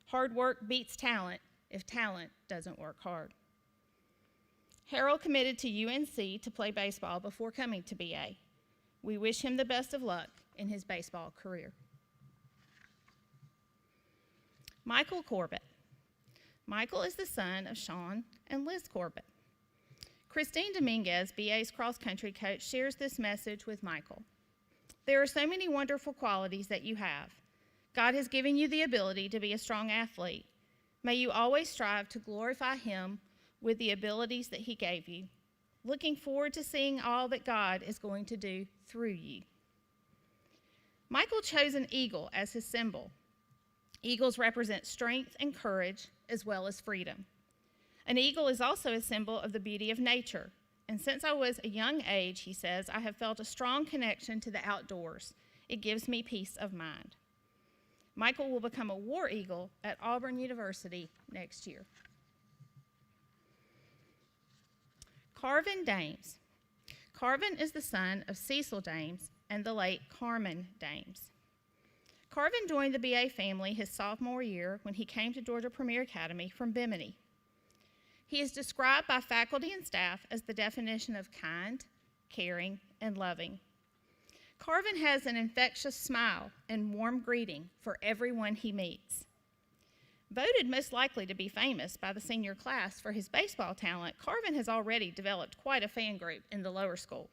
Hard work beats talent if talent doesn't work hard." Harold committed to UNC to play baseball before coming to BA. We wish him the best of luck in his baseball career. Michael Corbett. Michael is the son of Sean and Liz Corbett. Christine Dominguez, BA's cross-country coach, shares this message with Michael. "There are so many wonderful qualities that you have. God has given you the ability to be a strong athlete. May you always strive to glorify Him with the abilities that He gave you. Looking forward to seeing all that God is going to do through you. Michael chose an eagle as his symbol. Eagles represent strength and courage as well as freedom. An eagle is also a symbol of the beauty of nature. And since I was a young age, he says, I have felt a strong connection to the outdoors. It gives me peace of mind. Michael will become a war eagle at Auburn University next year. Carvin Dames. Carvin is the son of Cecil Dames and the late Carmen Dames. Carvin joined the BA family his sophomore year when he came to Georgia Premier Academy from Bimini. He is described by faculty and staff as the definition of kind, caring, and loving. Carvin has an infectious smile and warm greeting for everyone he meets. Voted most likely to be famous by the senior class for his baseball talent, Carvin has already developed quite a fan group in the lower school.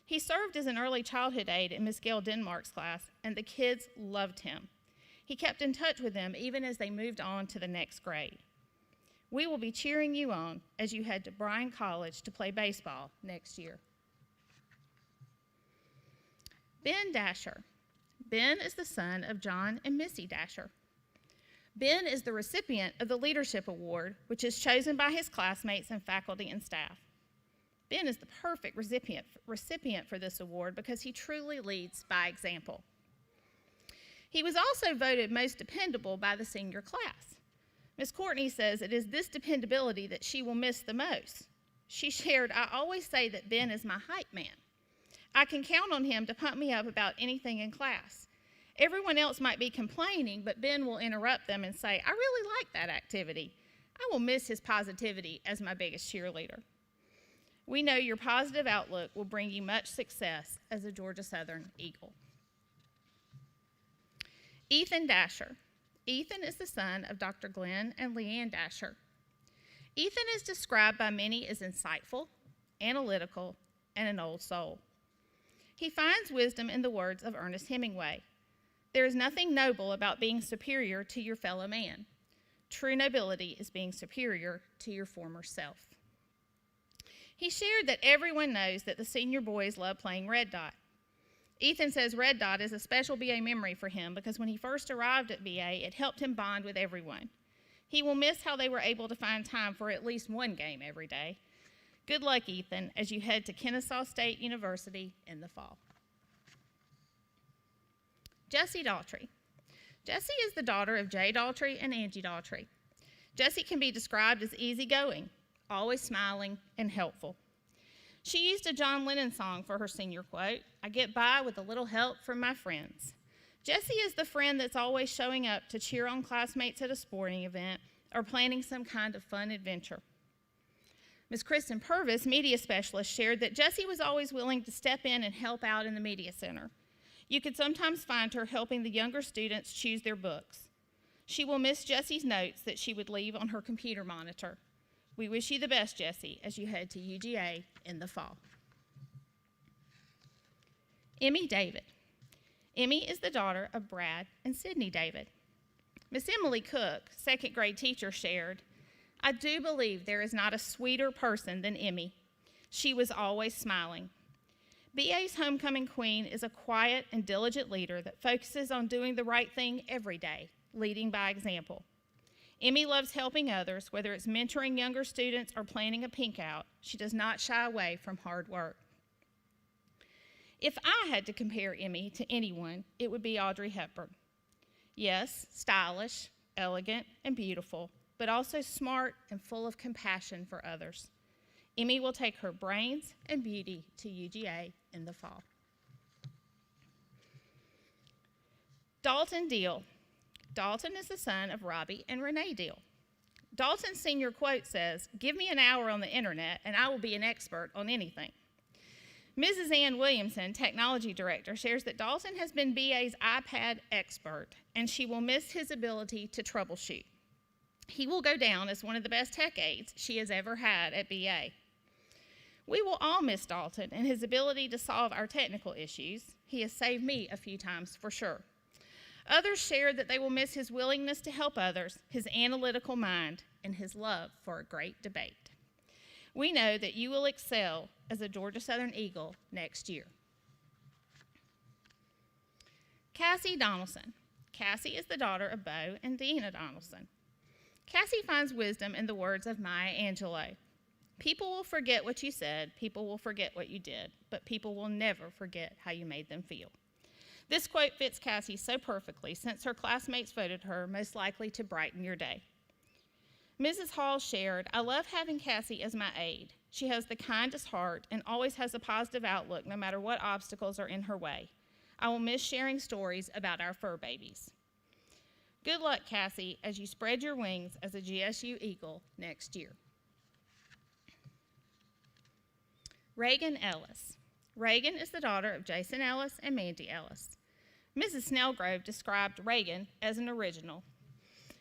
He served as an early childhood aide in Miss Gail Denmark's class, and the kids loved him. He kept in touch with them even as they moved on to the next grade. We will be cheering you on as you head to Bryan College to play baseball next year. Ben Dasher. Ben is the son of John and Missy Dasher. Ben is the recipient of the Leadership Award, which is chosen by his classmates and faculty and staff. Ben is the perfect recipient for this award because he truly leads by example. He was also voted most dependable by the senior class. Miss Courtney says it is this dependability that she will miss the most. She shared, I always say that Ben is my hype man. I can count on him to pump me up about anything in class. Everyone else might be complaining, but Ben will interrupt them and say, I really like that activity. I will miss his positivity as my biggest cheerleader. We know your positive outlook will bring you much success as a Georgia Southern Eagle. Ethan Dasher. Ethan is the son of Dr. Glenn and Leanne Dasher. Ethan is described by many as insightful, analytical, and an old soul. He finds wisdom in the words of Ernest Hemingway. There is nothing noble about being superior to your fellow man. True nobility is being superior to your former self. He shared that everyone knows that the senior boys love playing Red Dot. Ethan says Red Dot is a special BA memory for him because when he first arrived at BA, it helped him bond with everyone. He will miss how they were able to find time for at least one game every day. Good luck, Ethan, as you head to Kennesaw State University in the fall. Jessie Daughtry. Jessie is the daughter of Jay Daughtry and Angie Daughtry. Jessie can be described as easygoing, always smiling, and helpful. She used a John Lennon song for her senior quote, I get by with a little help from my friends. Jessie is the friend that's always showing up to cheer on classmates at a sporting event or planning some kind of fun adventure. Ms. Kristen Purvis, media specialist, shared that Jessie was always willing to step in and help out in the media center. You could sometimes find her helping the younger students choose their books. She will miss Jessie's notes that she would leave on her computer monitor. We wish you the best, Jessie, as you head to UGA in the fall. Emmy David. Emmy is the daughter of Brad and Sydney David. Miss Emily Cook, second grade teacher, shared, I do believe there is not a sweeter person than Emmy. She was always smiling. BA's homecoming queen is a quiet and diligent leader that focuses on doing the right thing every day, leading by example. Emmy loves helping others, whether it's mentoring younger students or planning a pink out. She does not shy away from hard work. If I had to compare Emmy to anyone, it would be Audrey Hepburn. Yes, stylish, elegant, and beautiful, but also smart and full of compassion for others. Emmy will take her brains and beauty to UGA in the fall. Dalton Deal. Dalton is the son of Robbie and Renee Deal. Dalton's senior quote says, give me an hour on the internet and I will be an expert on anything. Mrs. Ann Williamson, technology director, shares that Dalton has been BA's iPad expert and she will miss his ability to troubleshoot. He will go down as one of the best tech aides she has ever had at BA. We will all miss Dalton and his ability to solve our technical issues. He has saved me a few times for sure. Others shared that they will miss his willingness to help others, his analytical mind, and his love for a great debate. We know that you will excel as a Georgia Southern Eagle next year. Cassie Donaldson. Cassie is the daughter of Bo and Deanna Donaldson. Cassie finds wisdom in the words of Maya Angelou. People will forget what you said, people will forget what you did, but people will never forget how you made them feel. This quote fits Cassie so perfectly since her classmates voted her most likely to brighten your day. Mrs. Hall shared, "I love having Cassie as my aide. She has the kindest heart and always has a positive outlook no matter what obstacles are in her way. I will miss sharing stories about our fur babies." Good luck, Cassie, as you spread your wings as a GSU Eagle next year. Reagan Ellis. Reagan is the daughter of Jason Ellis and Mandy Ellis. Mrs. Snellgrove described Reagan as an original.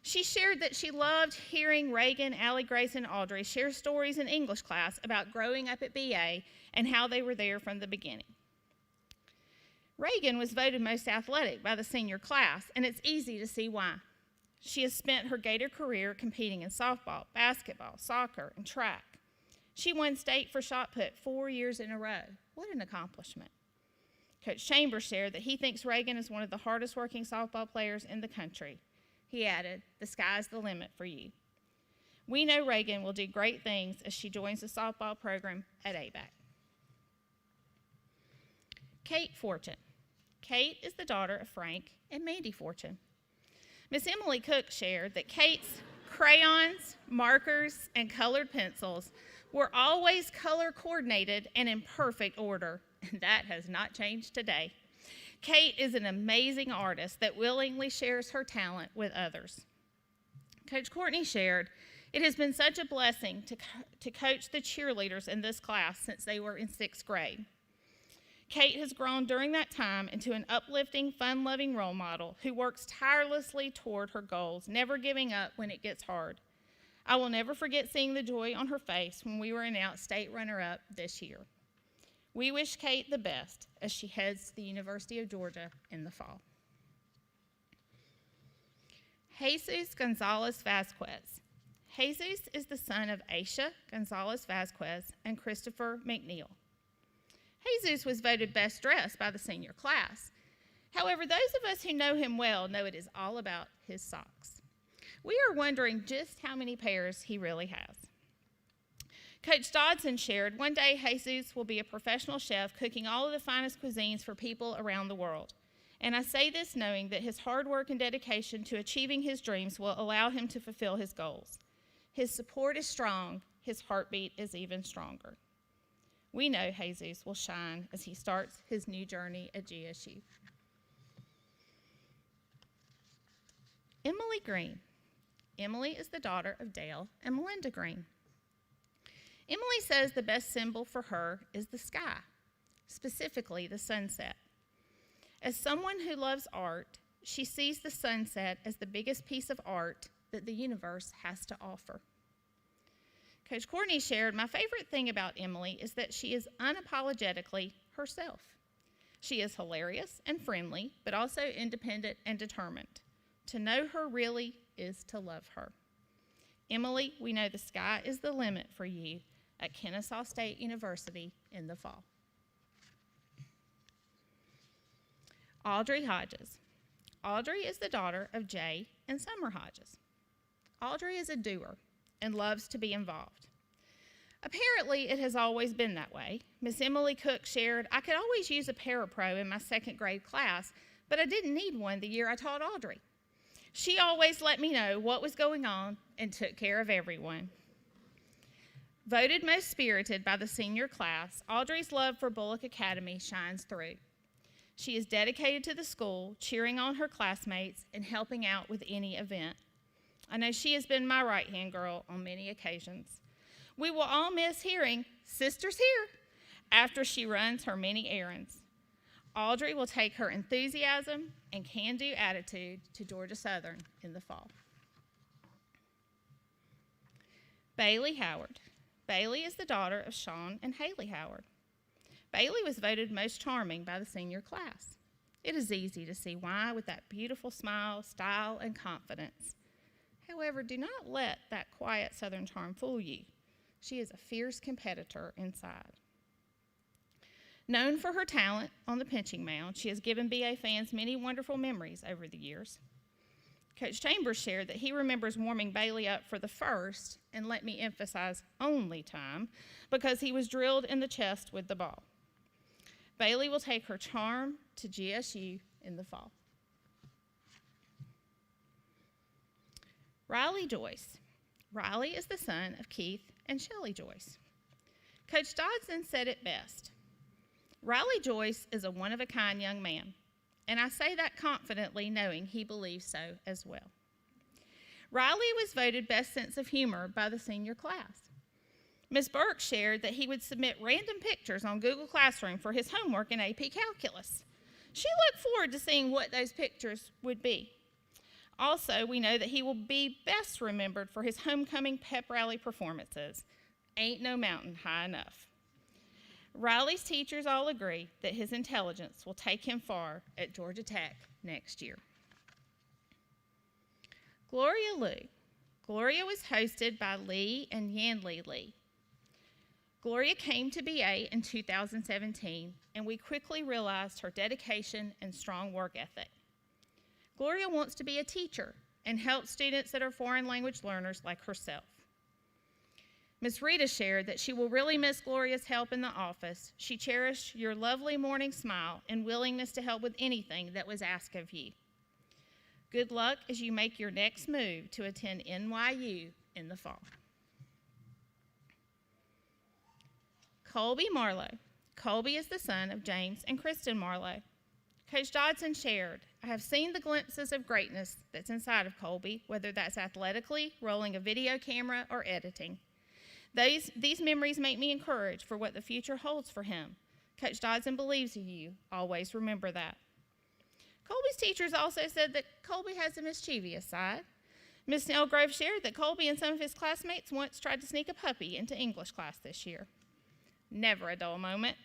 She shared that she loved hearing Reagan, Allie, Grace, and Audrey share stories in English class about growing up at BA and how they were there from the beginning. Reagan was voted most athletic by the senior class, and it's easy to see why. She has spent her Gator career competing in softball, basketball, soccer, and track. She won state for shot put 4 years in a row. What an accomplishment. Coach Chambers shared that he thinks Reagan is one of the hardest working softball players in the country. He added, "The sky's the limit for you." We know Reagan will do great things as she joins the softball program at ABAC. Kate Fortune. Kate is the daughter of Frank and Mandy Fortune. Miss Emily Cook shared that Kate's crayons, markers, and colored pencils were always color coordinated and in perfect order, and that has not changed today. Kate is an amazing artist that willingly shares her talent with others. Coach Courtney shared, "It has been such a blessing to coach the cheerleaders in this class since they were in 6th grade. Kate has grown during that time into an uplifting, fun-loving role model who works tirelessly toward her goals, never giving up when it gets hard. I will never forget seeing the joy on her face when we were announced state runner-up this year. We wish Kate the best as she heads to the University of Georgia in the fall." Jesus Gonzalez Vasquez. Jesus is the son of Aisha Gonzalez Vasquez and Christopher McNeil. Jesus was voted best dressed by the senior class. However, those of us who know him well know it is all about his socks. We are wondering just how many pairs he really has. Coach Dodson shared, "One day Jesus will be a professional chef cooking all of the finest cuisines for people around the world. And I say this knowing that his hard work and dedication to achieving his dreams will allow him to fulfill his goals. His support is strong, his heartbeat is even stronger." We know Jesus will shine as he starts his new journey at GSU. Emily Green. Emily is the daughter of Dale and Melinda Green. Emily says the best symbol for her is the sky, specifically the sunset. As someone who loves art, she sees the sunset as the biggest piece of art that the universe has to offer. Coach Courtney shared, "My favorite thing about Emily is that she is unapologetically herself. She is hilarious and friendly, but also independent and determined. To know her really is to love her. Emily, we know the sky is the limit for you at Kennesaw State University in the fall." Audrey Hodges. Audrey is the daughter of Jay and Summer Hodges. Audrey is a doer and loves to be involved. Apparently, it has always been that way. Miss Emily Cook shared, "I could always use a parapro in my 2nd grade class, but I didn't need one the year I taught Audrey. She always let me know what was going on and took care of everyone." Voted most spirited by the senior class, Audrey's love for Bulloch Academy shines through. She is dedicated to the school, cheering on her classmates and helping out with any event. I know she has been my right-hand girl on many occasions. We will all miss hearing, "Sister's here," after she runs her many errands. Audrey will take her enthusiasm and can-do attitude to Georgia Southern in the fall. Bailey Howard. Bailey is the daughter of Sean and Haley Howard. Bailey was voted most charming by the senior class. It is easy to see why with that beautiful smile, style, and confidence. However, do not let that quiet Southern charm fool you. She is a fierce competitor inside. Known for her talent on the pitching mound, she has given BA fans many wonderful memories over the years. Coach Chambers shared that he remembers warming Bailey up for the first, and let me emphasize, only time, because he was drilled in the chest with the ball. Bailey will take her charm to GSU in the fall. Riley Joyce. Riley is the son of Keith and Shelley Joyce. Coach Dodson said it best. Riley Joyce is a one-of-a-kind young man, and I say that confidently knowing he believes so as well. Riley was voted best sense of humor by the senior class. Ms. Burke shared that he would submit random pictures on Google Classroom for his homework in AP Calculus. She looked forward to seeing what those pictures would be. Also, we know that he will be best remembered for his homecoming pep rally performances. Ain't no mountain high enough. Riley's teachers all agree that his intelligence will take him far at Georgia Tech next year. Gloria Liu. Gloria was hosted by Lee and Yanli Lee. Gloria came to BA in 2017, and we quickly realized her dedication and strong work ethic. Gloria wants to be a teacher and help students that are foreign language learners like herself. Ms. Rita shared that she will really miss Gloria's help in the office. She cherished your lovely morning smile and willingness to help with anything that was asked of you. Good luck as you make your next move to attend NYU in the fall. Colby Marlowe. Colby is the son of James and Kristen Marlowe. Coach Dodson shared, I have seen the glimpses of greatness that's inside of Colby, whether that's athletically, rolling a video camera, or editing. These memories make me encouraged for what the future holds for him. Coach Dodson believes in you. Always remember that. Colby's teachers also said that Colby has a mischievous side. Ms. Snellgrove shared that Colby and some of his classmates once tried to sneak a puppy into English class this year. Never a dull moment.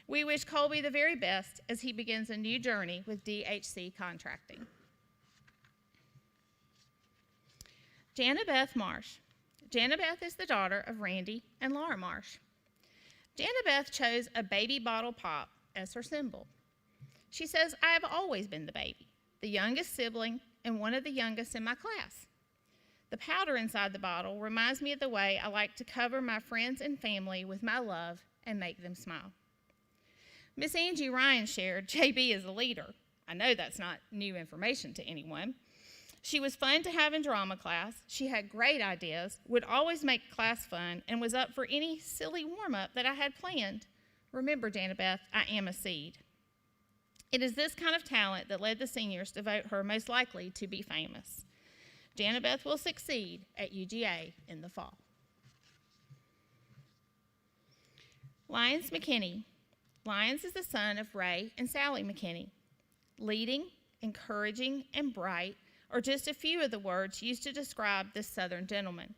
We wish Colby the very best as he begins a new journey with DHC Contracting. Jana Beth Marsh. Jana Beth is the daughter of Randy and Laura Marsh. Jana Beth chose a baby bottle pop as her symbol. She says, I have always been the baby, the youngest sibling, and one of the youngest in my class. The powder inside the bottle reminds me of the way I like to cover my friends and family with my love and make them smile. Miss Angie Ryan shared, JB is a leader. I know that's not new information to anyone. She was fun to have in drama class. She had great ideas, would always make class fun, and was up for any silly warm-up that I had planned. Remember, Jana Beth, I am a seed. It is this kind of talent that led the seniors to vote her most likely to be famous. Jana Beth will succeed at UGA in the fall. Lyons McKinney. Lyons is the son of Ray and Sally McKinney. Leading, encouraging, and bright are just a few of the words used to describe this Southern gentleman.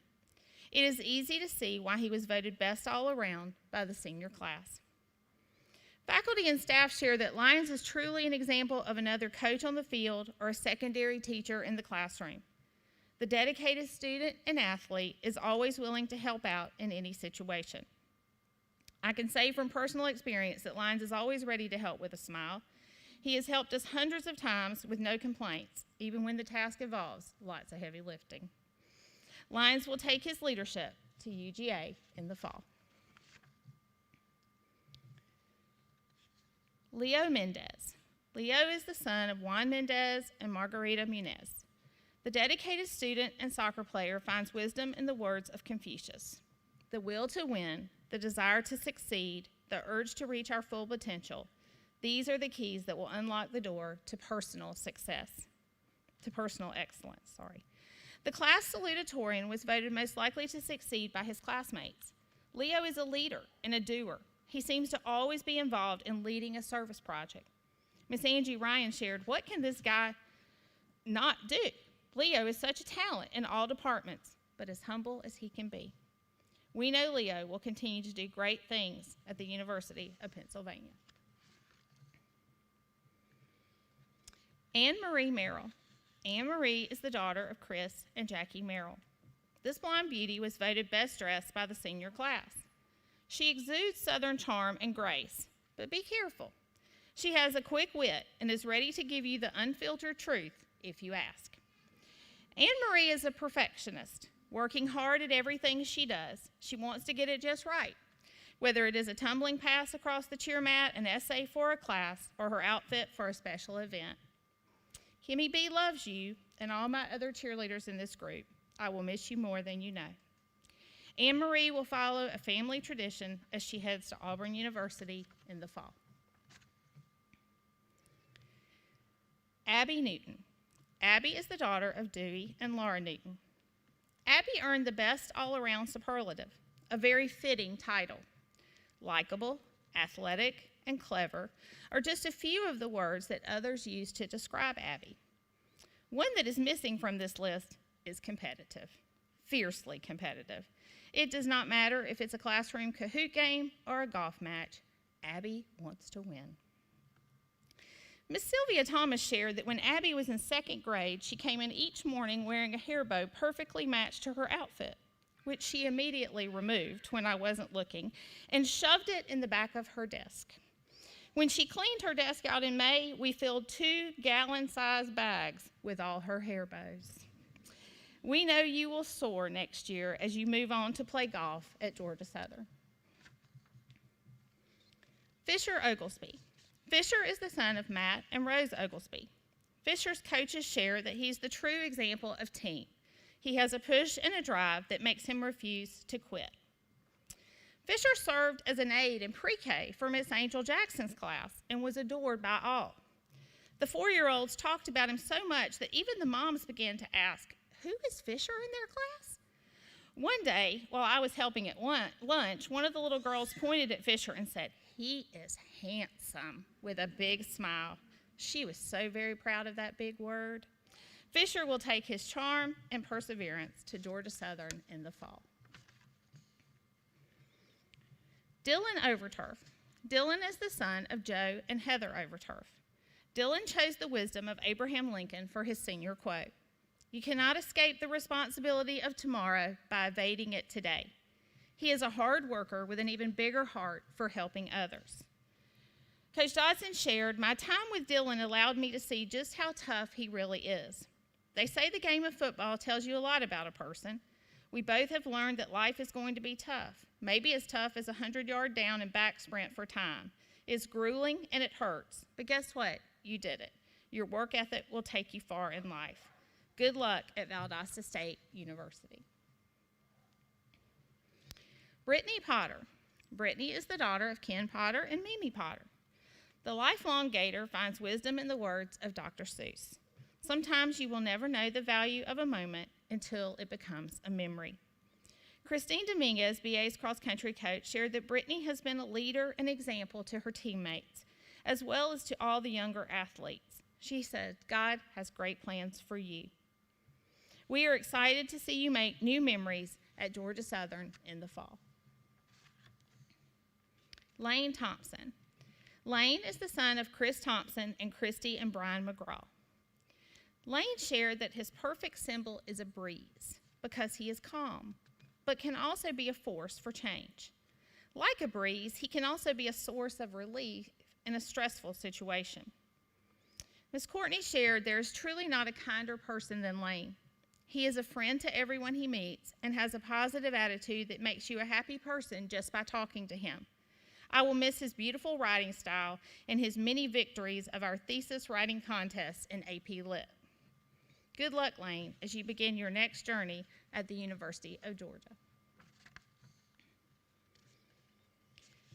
It is easy to see why he was voted best all around by the senior class. Faculty and staff share that Lyons is truly an example of another coach on the field or a secondary teacher in the classroom. The dedicated student and athlete is always willing to help out in any situation. I can say from personal experience that Lyons is always ready to help with a smile. He has helped us hundreds of times with no complaints, even when the task involves lots of heavy lifting. Lyons will take his leadership to UGA in the fall. Leo Mendez. Leo is the son of Juan Mendez and Margarita Munez. The dedicated student and soccer player finds wisdom in the words of Confucius. The will to win, the desire to succeed, the urge to reach our full potential. These are the keys that will unlock the door to personal success, to personal excellence, The class salutatorian was voted most likely to succeed by his classmates. Leo is a leader and a doer. He seems to always be involved in leading a service project. Miss Angie Ryan shared, what can this guy not do? Leo is such a talent in all departments, but as humble as he can be. We know Leo will continue to do great things at the University of Pennsylvania. Anne Marie Merrill. Anne Marie is the daughter of Chris and Jackie Merrill. This blonde beauty was voted best dressed by the senior class. She exudes Southern charm and grace, but be careful. She has a quick wit and is ready to give you the unfiltered truth if you ask. Anne Marie is a perfectionist, working hard at everything she does. She wants to get it just right, whether it is a tumbling pass across the cheer mat, an essay for a class, or her outfit for a special event. Kimmy B loves you and all my other cheerleaders in this group. I will miss you more than you know. Anne Marie will follow a family tradition as she heads to Auburn University in the fall. Abby Newton. Abby is the daughter of Dewey and Laura Newton. Abby earned the best all-around superlative, a very fitting title. Likeable, athletic, and clever are just a few of the words that others use to describe Abby. One that is missing from this list is competitive, fiercely competitive. It does not matter if it's a classroom Kahoot game or a golf match. Abby wants to win. Miss Sylvia Thomas shared that when Abby was in 2nd grade, she came in each morning wearing a hair bow perfectly matched to her outfit, which she immediately removed when I wasn't looking and shoved it in the back of her desk. When she cleaned her desk out in May, we filled 2 gallon-sized bags with all her hair bows. We know you will soar next year as you move on to play golf at Georgia Southern. Fisher Oglesby. Fisher is the son of Matt and Rose Oglesby. Fisher's coaches share that he's the true example of team. He has a push and a drive that makes him refuse to quit. Fisher served as an aide in pre-K for Miss Angel Jackson's class and was adored by all. The 4-year-olds talked about him so much that even the moms began to ask, who is Fisher in their class? One day, while I was helping at lunch, one of the little girls pointed at Fisher and said, "He is handsome," with a big smile. She was so very proud of that big word. Fisher will take his charm and perseverance to Georgia Southern in the fall. Dylan Overturf. Dylan is the son of Joe and Heather Overturf. Dylan chose the wisdom of Abraham Lincoln for his senior quote. You cannot escape the responsibility of tomorrow by evading it today. He is a hard worker with an even bigger heart for helping others. Coach Dodson shared, my time with Dylan allowed me to see just how tough he really is. They say the game of football tells you a lot about a person. We both have learned that life is going to be tough, maybe as tough as a 100-yard down and back sprint for time. It's grueling and it hurts, but guess what? You did it. Your work ethic will take you far in life. Good luck at Valdosta State University. Brittany Potter. Brittany is the daughter of Ken Potter and Mimi Potter. The lifelong Gator finds wisdom in the words of Dr. Seuss. Sometimes you will never know the value of a moment until it becomes a memory. Christine Dominguez, BA's cross-country coach, shared that Brittany has been a leader and example to her teammates, as well as to all the younger athletes. She said, God has great plans for you. We are excited to see you make new memories at Georgia Southern in the fall. Lane Thompson. Lane is the son of Chris Thompson and Christy and Brian McGraw. Lane shared that his perfect symbol is a breeze because he is calm, but can also be a force for change. Like a breeze, he can also be a source of relief in a stressful situation. Ms. Courtney shared there is truly not a kinder person than Lane. He is a friend to everyone he meets and has a positive attitude that makes you a happy person just by talking to him. I will miss his beautiful writing style and his many victories of our thesis writing contests in AP Lit. Good luck, Lane, as you begin your next journey at the University of Georgia.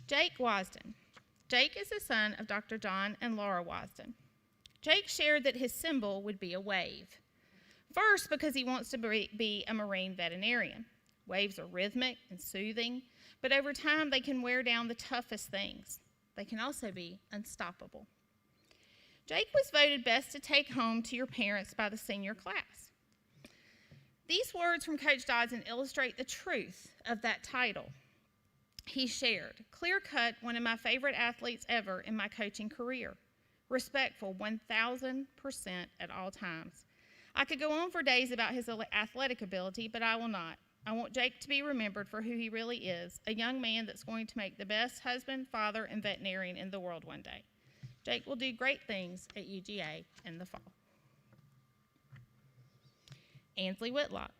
Jake Wasden. Jake is the son of Dr. John and Laura Wasden. Jake shared that his symbol would be a wave. First, because he wants to be a marine veterinarian. Waves are rhythmic and soothing, but over time they can wear down the toughest things. They can also be unstoppable. Jake was voted best to take home to your parents by the senior class. These words from Coach Dodson illustrate the truth of that title. He shared, clear cut, one of my favorite athletes ever in my coaching career. respectful 1,000% at all times. I could go on for days about his athletic ability, but I will not. I want Jake to be remembered for who he really is, a young man that's going to make the best husband, father, and veterinarian in the world one day. Jake will do great things at UGA in the fall. Ansley Whitlock.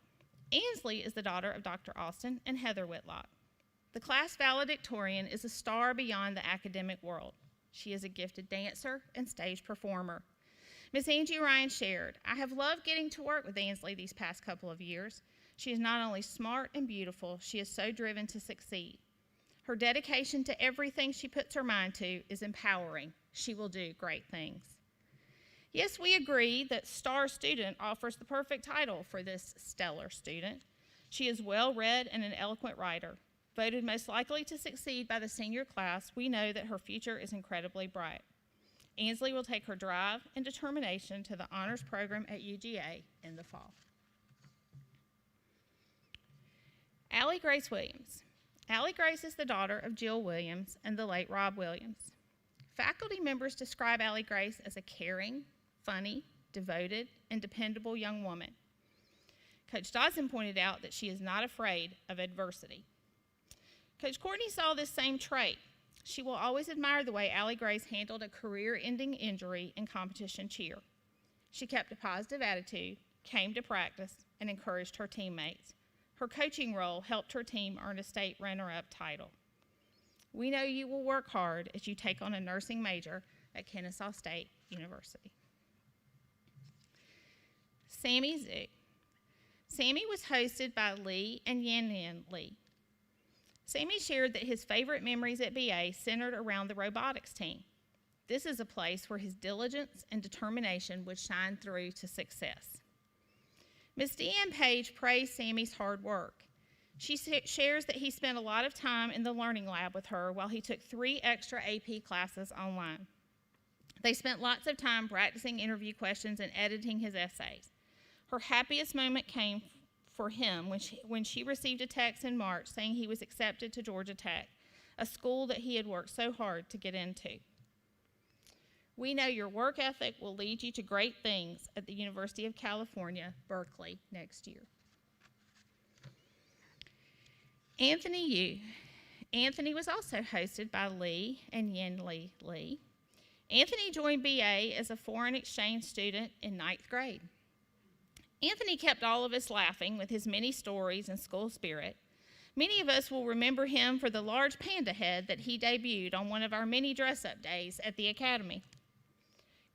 Ansley is the daughter of Dr. Austin and Heather Whitlock. The class valedictorian is a star beyond the academic world. She is a gifted dancer and stage performer. Miss Angie Ryan shared, "I have loved getting to work with Ansley these past couple of years. She is not only smart and beautiful, she is so driven to succeed. Her dedication to everything she puts her mind to is empowering. She will do great things." Yes, we agree that Star Student offers the perfect title for this stellar student. She is well-read and an eloquent writer. Voted most likely to succeed by the senior class, we know that her future is incredibly bright. Ansley will take her drive and determination to the honors program at UGA in the fall. Allie Grace Williams. Allie Grace is the daughter of Jill Williams and the late Rob Williams. Faculty members describe Allie Grace as a caring, funny, devoted, and dependable young woman. Coach Dodson pointed out that she is not afraid of adversity. Coach Courtney saw this same trait. She will always admire the way Allie Grace handled a career-ending injury in competition cheer. She kept a positive attitude, came to practice, and encouraged her teammates. Her coaching role helped her team earn a state runner-up title. We know you will work hard as you take on a nursing major at Kennesaw State University. Sammy Zhu. Sammy was hosted by Lee and Yan Lee. Sammy shared that his favorite memories at BA centered around the robotics team. This is a place where his diligence and determination would shine through to success. Ms. Deanne Page praised Sammy's hard work. She shares that he spent a lot of time in the learning lab with her while he took 3 extra AP classes online. They spent lots of time practicing interview questions and editing his essays. Her happiest moment came for him when she received a text in March saying he was accepted to Georgia Tech, a school that he had worked so hard to get into. We know your work ethic will lead you to great things at the University of California, Berkeley next year. Anthony Yu. Anthony was also hosted by Lee and Yen Lee Lee. Anthony joined BA as a foreign exchange student in 9th grade. Anthony kept all of us laughing with his many stories and school spirit. Many of us will remember him for the large panda head that he debuted on one of our many dress-up days at the academy.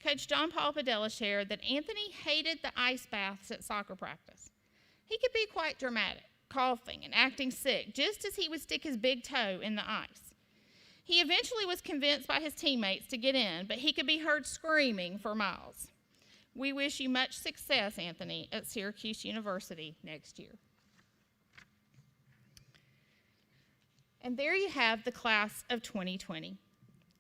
Coach John Paul Padella shared that Anthony hated the ice baths at soccer practice. He could be quite dramatic, coughing and acting sick just as he would stick his big toe in the ice. He eventually was convinced by his teammates to get in, but he could be heard screaming for miles. We wish you much success, Anthony, at Syracuse University next year. And there you have the class of 2020.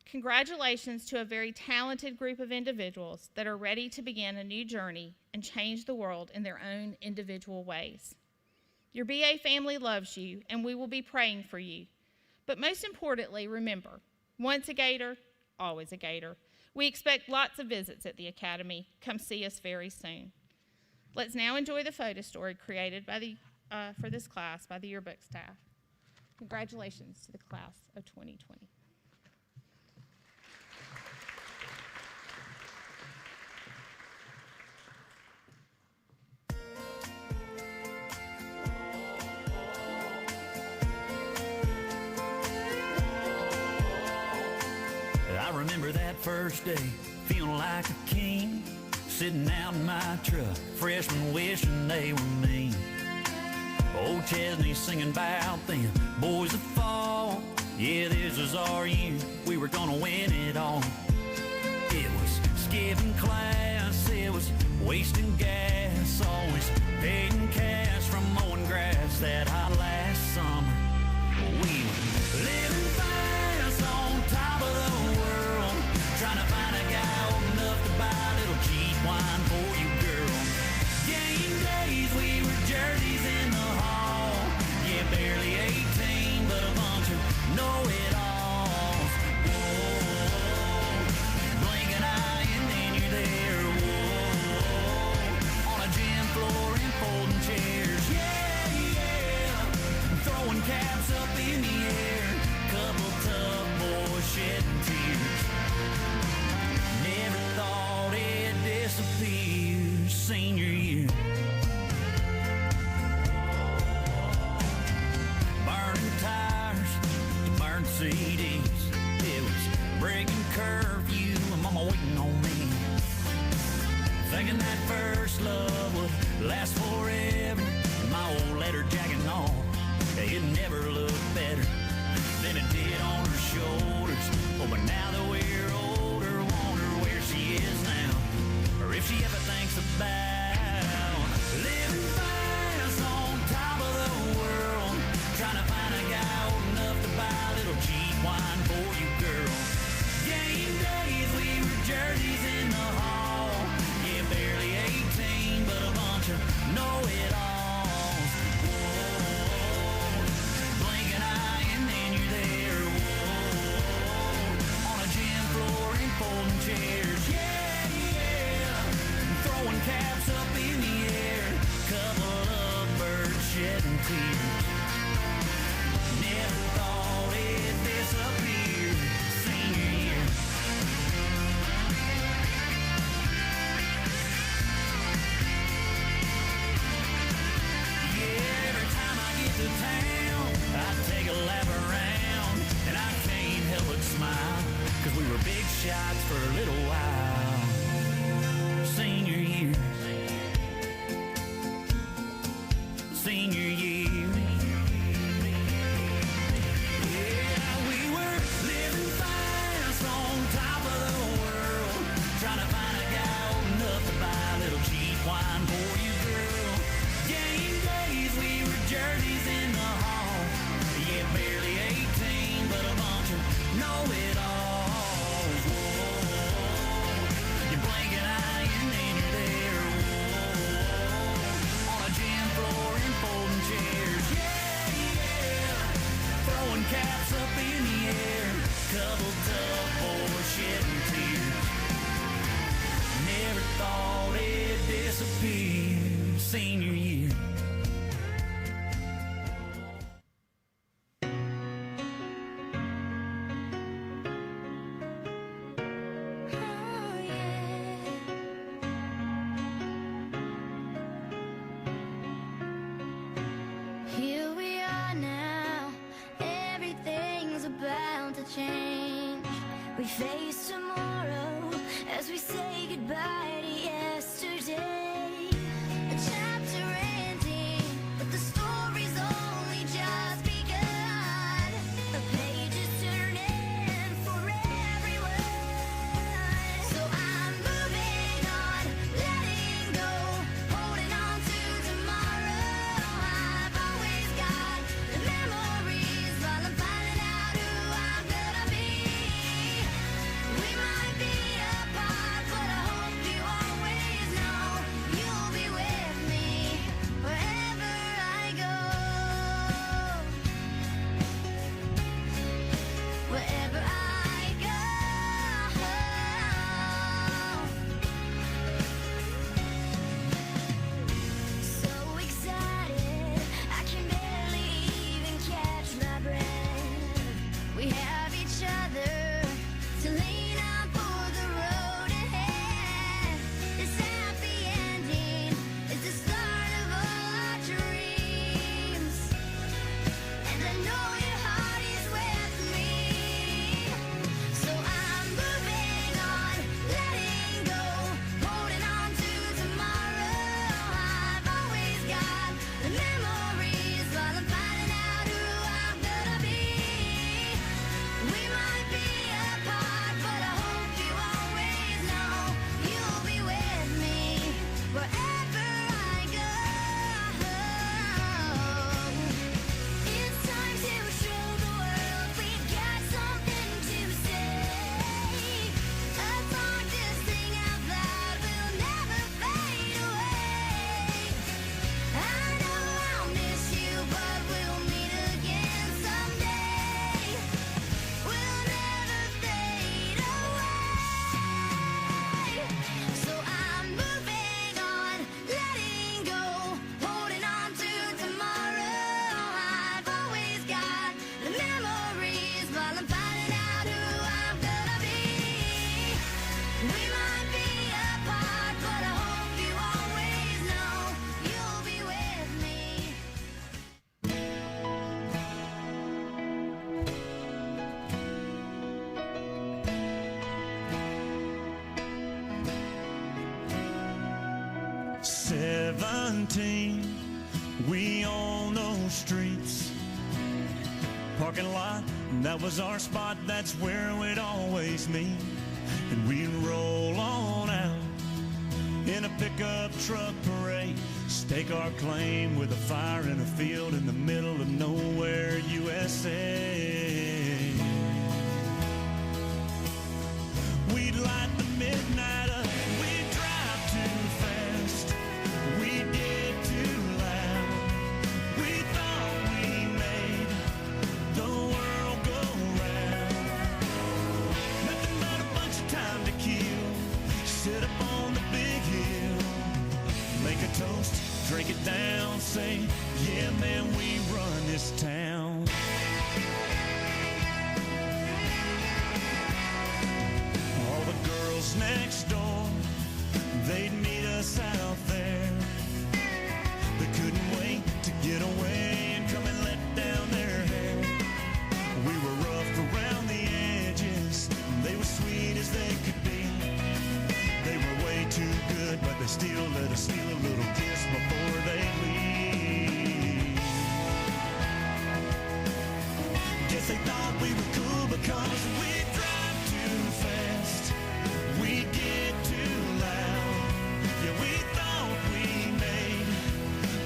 Congratulations to a very talented group of individuals that are ready to begin a new journey and change the world in their own individual ways. Your BA family loves you, and we will be praying for you. But most importantly, remember, once a Gator, always a Gator. We expect lots of visits at the Academy. Come see us very soon. Let's now enjoy the photo story created for this class by the yearbook staff. Congratulations to the class of 2020. I remember that first day, feeling like a king, sitting out in my truck, freshmen wishing they were me. Old Chesney singing about them boys of fall. Yeah, this was our year, we were gonna win it all. It was skipping class, it was wasting gas, always paying cash from mowing grass that hot last summer. We were living fast on top of the world, trying to find a guy old enough to buy a little cheap wine for you, girl. Game days, we were jerseys in the hall. Yeah, barely 18, but a bunch of know-it-alls. Whoa, blinking eyes. tears. Never thought it'd disappear. Senior year. Yeah, every time I get to town, I take a lap around, and I can't help but smile, 'cause we were big shots for a little while. Senior year. Senior year. Yeah, we were living fast on top of the world, trying to find a guy old enough to buy a little cheap wine for you, girl. Game days, we were jerseys in the hall. Yeah, barely 18, but a bunch of know-it-alls. Whoa, you blink an eye and then you're there. Whoa, on a gym floor and folding chairs. Yeah, yeah, throwing caps up in the air, cuddled up or shedding tears. Never thought it'd disappear. Senior year. Here we are now, everything's about to change. We face tomorrow as we say goodbye to yesterday. A chapter ending, but the story's only just begun. The page is turning for everyone. So I'm moving on, letting go, holding on to tomorrow. I've always got the memories while I'm finding out who I'm gonna be. We might be apart, but I hope you always know you'll be with me wherever I go. Wherever I go. So excited, I can barely even catch my breath. We have each other to lean on for the road ahead. This happy ending is the start of all our dreams. And I know your heart is with me. So I'm moving on, letting go, holding on to tomorrow. I've always got the memories while I'm finding out who I'm gonna be. We might be apart, but I hope you always know you'll be with me wherever I go. It's time to show the world we've got something to say. A song to sing out loud will never fade away. I know I'll miss you, but we'll meet again someday. We'll never fade away. So I'm moving on, letting go, holding on to tomorrow. I've always got the memories while I'm finding out who I'm gonna be. We might be apart, but I hope you always know you'll be with me. 17, we own those streets. Parking lot, that was our spot, that's where we'd always meet. And we'd roll on out in a pickup truck parade, stake our claim with a fire in a field in the middle of nowhere, USA. We'd light the midnight up, we'd drive too fast, we'd get too loud. We thought we made the world go round. Nothing but a bunch of time to kill, sit up on the big hill, make a toast, drink break it down, say, yeah, man, we run this town. All the girls next door, they'd meet us out there. They couldn't wait to get away and come and let down their hair. We were rough around the edges, they were sweet as they could be. They were way too good, but they still let us steal a little kiss before they leave. Guess they thought we were cool because we drive too fast, we get too loud. Yeah, we thought we made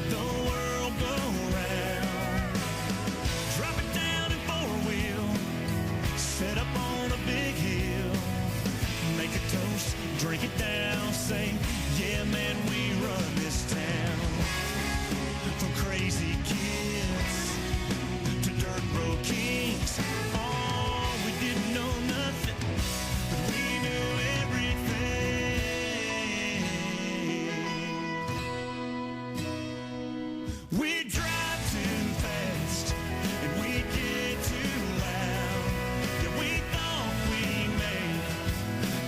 the world go round. Drop it down in four-wheel, set up on a big hill, make a toast, drink it down, say, yeah, man, we run this town. From crazy kids to dirt road kings, oh, we didn't know nothing, but we knew everything. We drive too fast and we get too loud. Yeah, we thought we made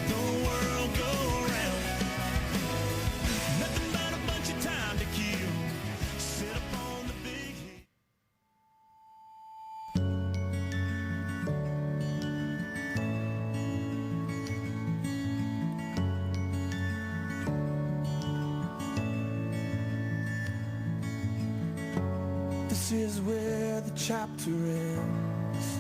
the world go round. Nothing but a bunch of time to kill. Sit up on the big hill. This is where the chapter ends.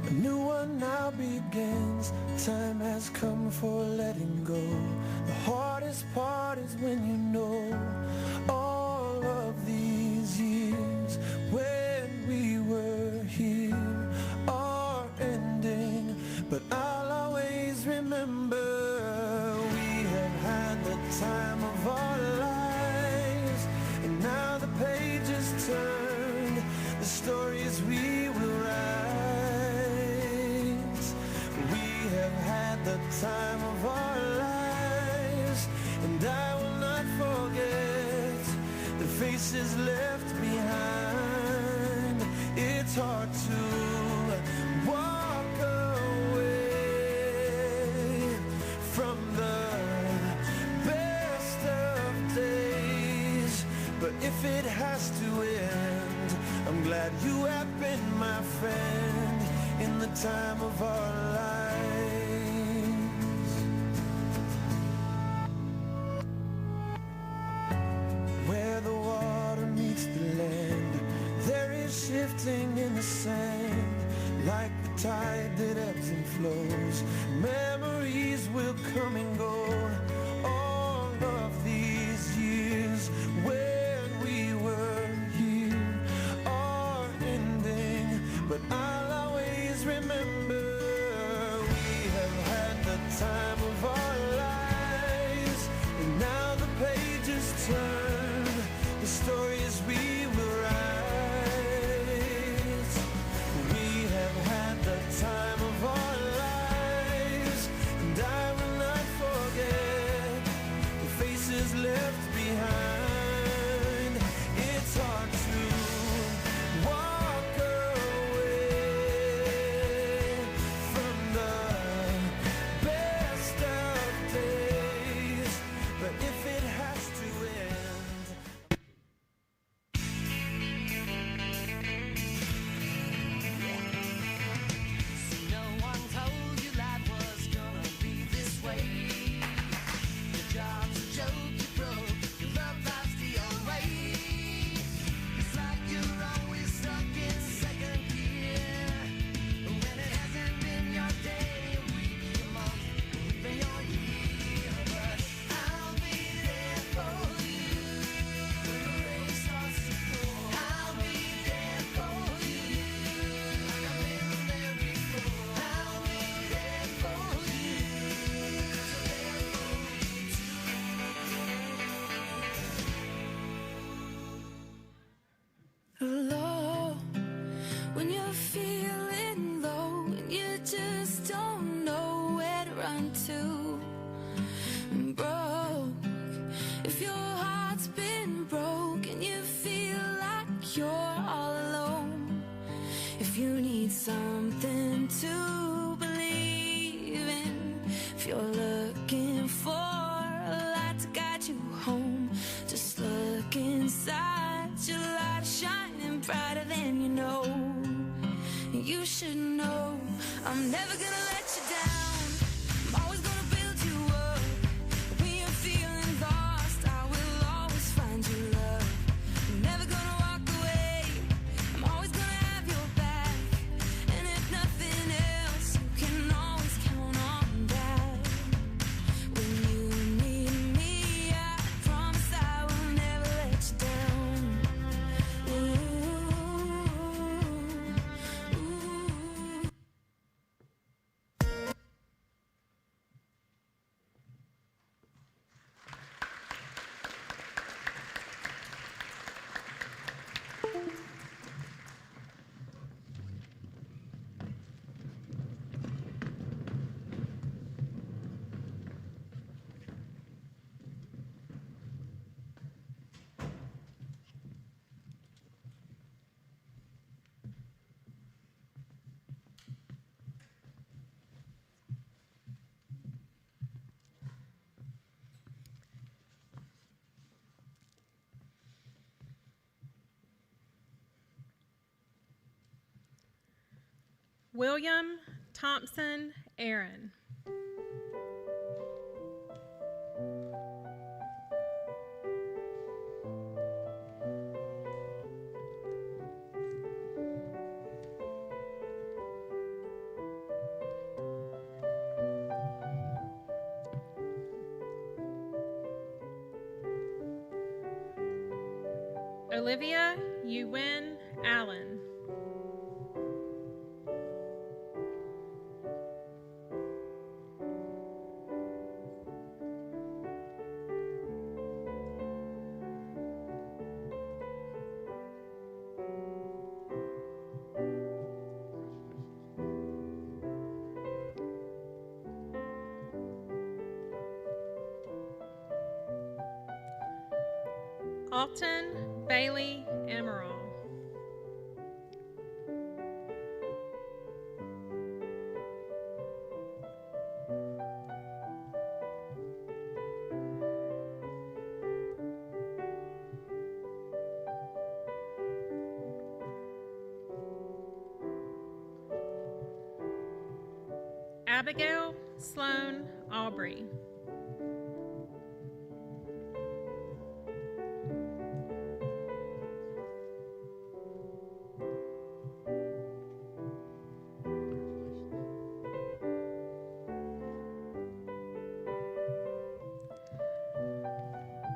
A new one now begins. Time has come for letting go. The hardest part is when you know all of these years when we were here are ending. But I'll always remember we have had the time of our lives. And now the page is turned, the stories we will write. We have had the time of our lives, and I will not forget the faces left behind. It's hard to walk away from the best of days, but if it has to end, I'm glad you have been my friend in the time of our lives. Where the water meets the land, there is shifting in the sand, like the tide that ebbs and flows. Memories will come and go. All of these years when we were here are ending, but I'll always remember brighter than you know. You should know I'm never gonna let you down. I'm always gonna build you up. When you're feeling lost, I will always find you love. I'm never gonna walk away. I'm always gonna have your back. And if nothing else, you can always count on that. When you need me, I promise I will never let you down. Ooh. William Thompson Aaron. Olivia Ewen Allen. Alton Bailey Emerald. Abigail Sloan Aubrey.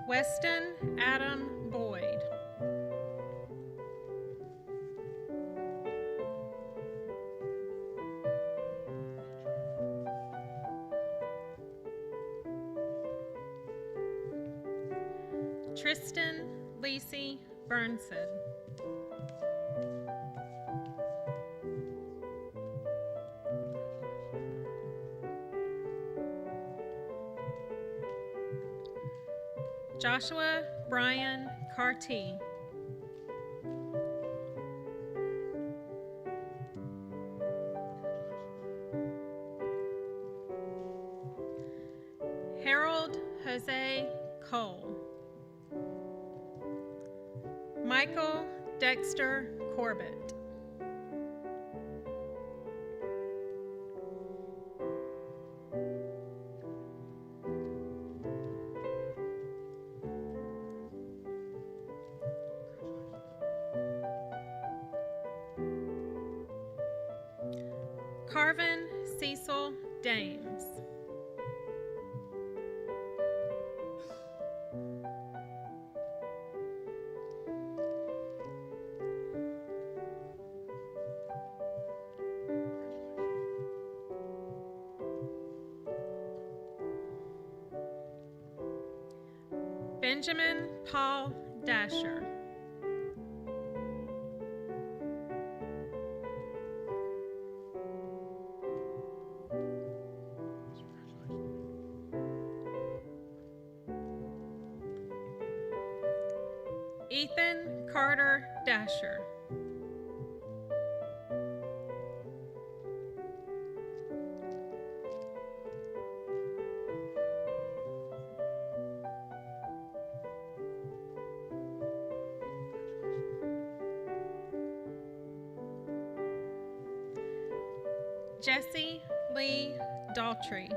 Weston Adam Boyd. Tristan Lacey Burnson. Joshua Brian Carty. Harold Jose Cole. Michael Dexter Corbett. Carvin Cecil Dames. Benjamin Paul Dasher. Ethan Carter Dasher. Jesse Lee Daltrey.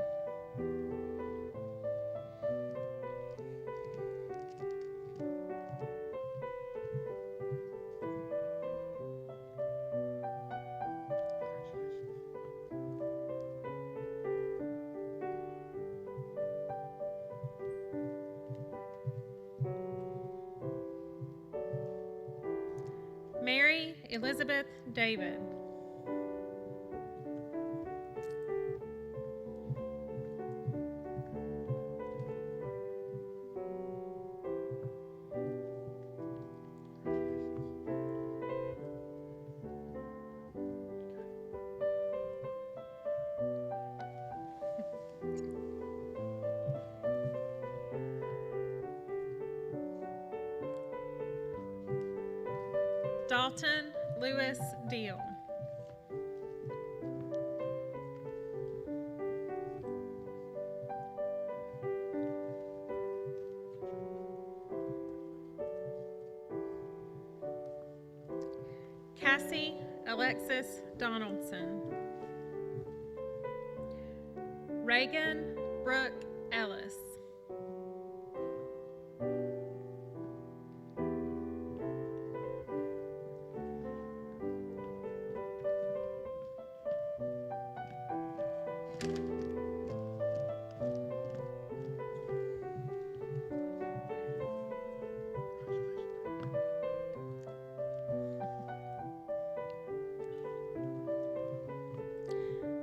Mary Elizabeth David. Dalton Lewis Deal. Cassie Alexis Donaldson. Reagan Brooke Ellis.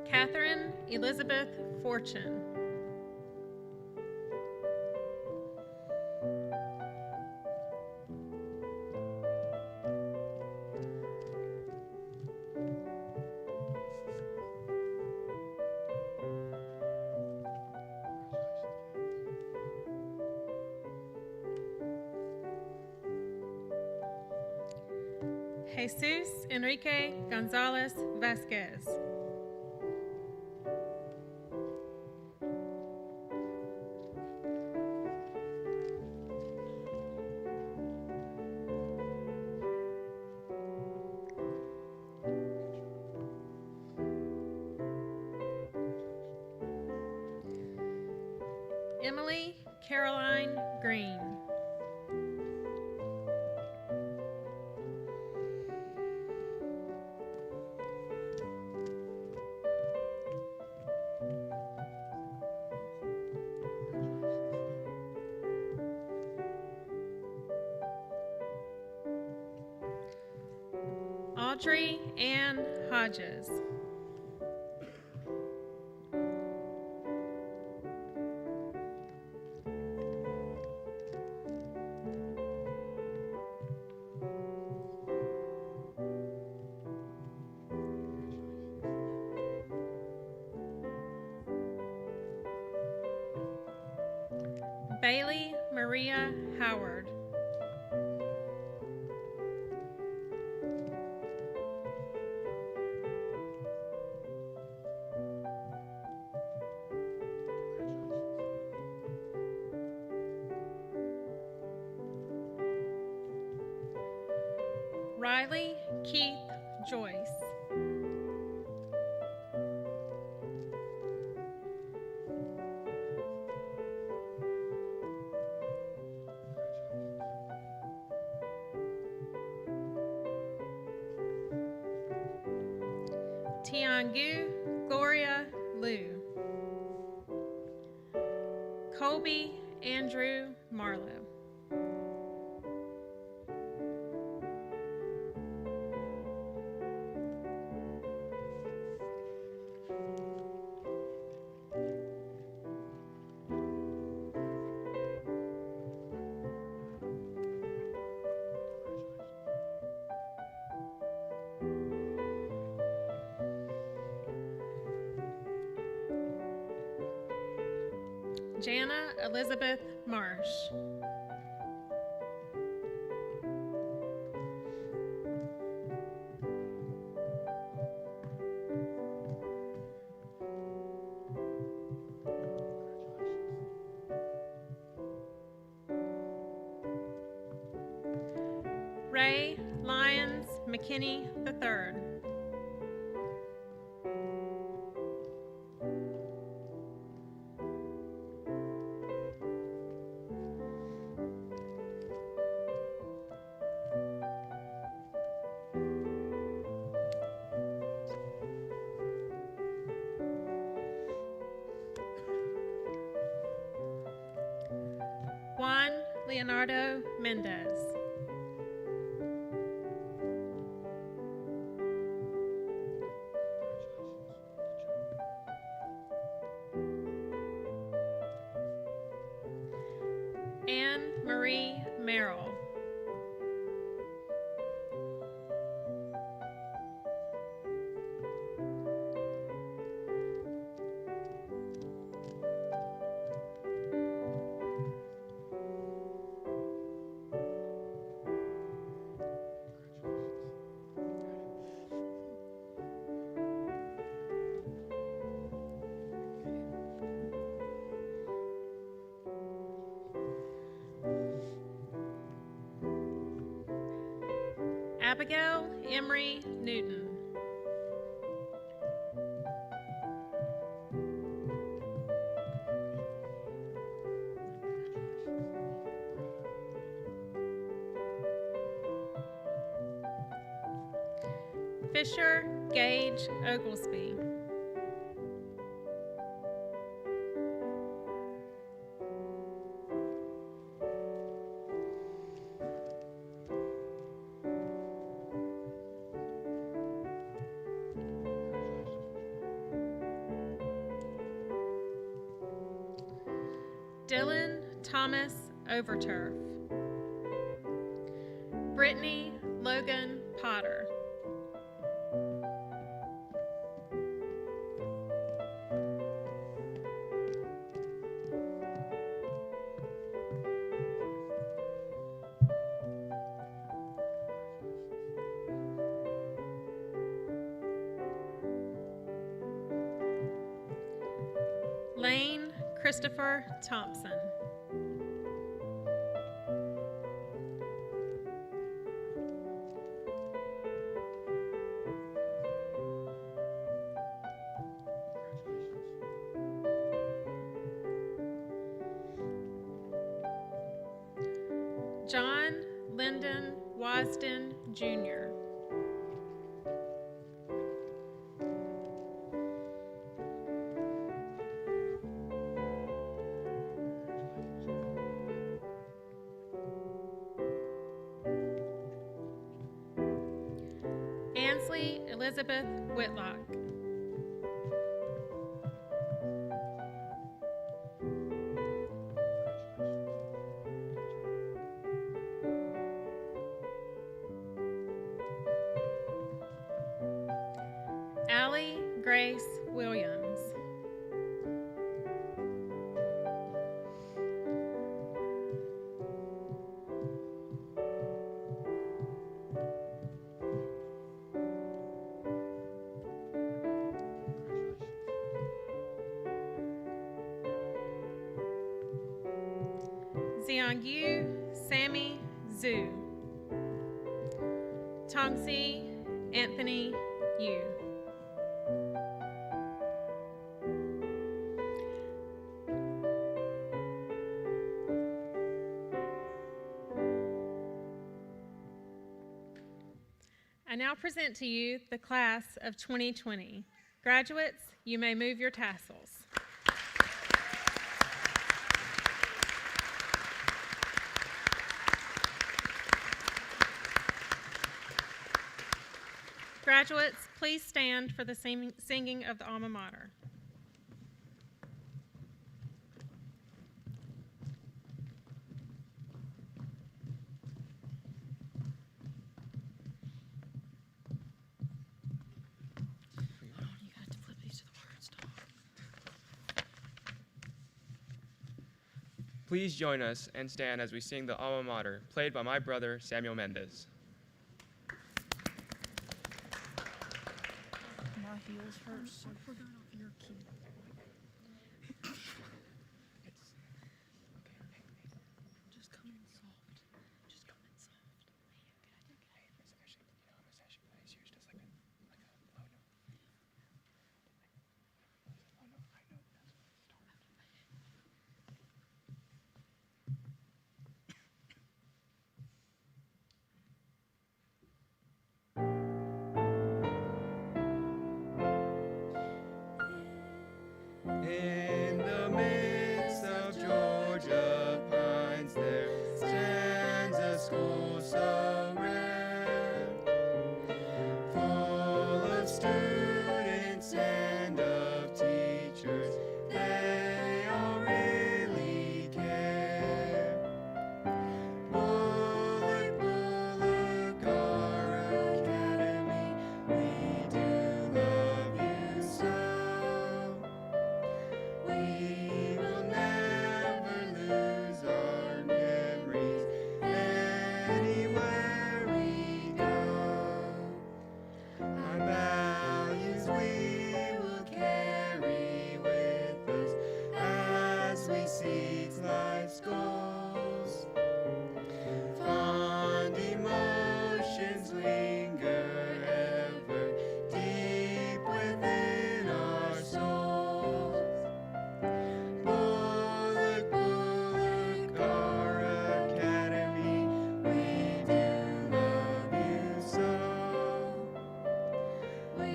Catherine Elizabeth Fortune. Jesus Enrique Gonzalez Vasquez. Emily Caroline Green. Audrey Ann Hodges. Bailey Maria Howard. Riley Keith Joyce. Tiangu Gloria Liu. Colby Andrew Marlowe. Jana Elizabeth Marsh. Ray Lyons McKinney III. Leonardo Mendez. Anne Marie Merrill. Abigail Emery Newton. Fisher Gage Oglesby. Dylan Thomas Overturf. Brittany Logan Potter. Lane Christopher Thompson. John Lyndon Wasden, Jr. Ansley Elizabeth Whitlock. Allie Grace Williams. Xiangyu Sammy Zhu. Tongsi Anthony Yu. I now present to you the class of 2020. Graduates, you may move your tassels. Graduates, please stand for the singing of the alma mater. Please join us and stand as we sing the alma mater, played by my brother, Samuel Mendez. My heels hurt so forgot off your key. Just come in soft. Just come in soft. Anywhere we go, our values we will carry with us as we seek life's goals. Fond emotions linger ever deep within our souls. Bulloch, Bulloch, our academy, we do love you so. We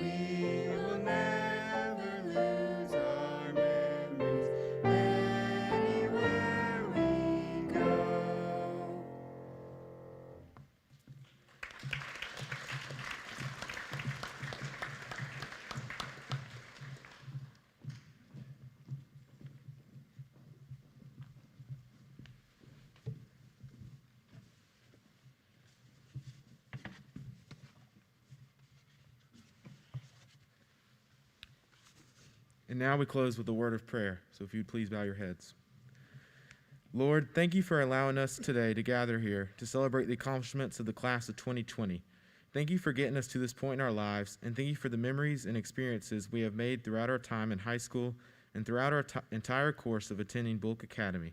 will never lose our memories anywhere we go. And now we close with a word of prayer. So if you'd please bow your heads. Lord, thank you for allowing us today to gather here to celebrate the accomplishments of the class of 2020. Thank you for getting us to this point in our lives, and thank you for the memories and experiences we have made throughout our time in high school and throughout our entire course of attending Bulloch Academy.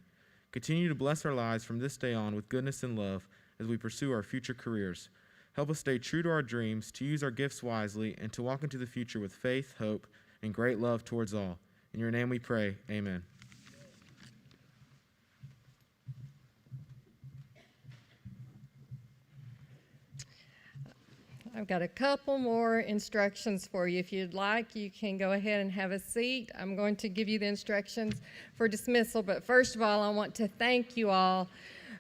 Continue to bless our lives from this day on with goodness and love as we pursue our future careers. Help us stay true to our dreams, to use our gifts wisely, and to walk into the future with faith, hope, and great love towards all. In your name we pray, amen. I've got a couple more instructions for you. If you'd like, you can go ahead and have a seat. I'm going to give you the instructions for dismissal, but first of all, I want to thank you all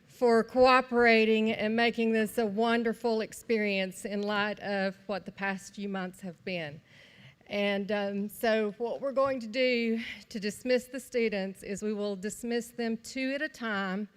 for cooperating and making this a wonderful experience in light of what the past few months have been. And so what we're going to do to dismiss the students is we will dismiss them 2 at a time,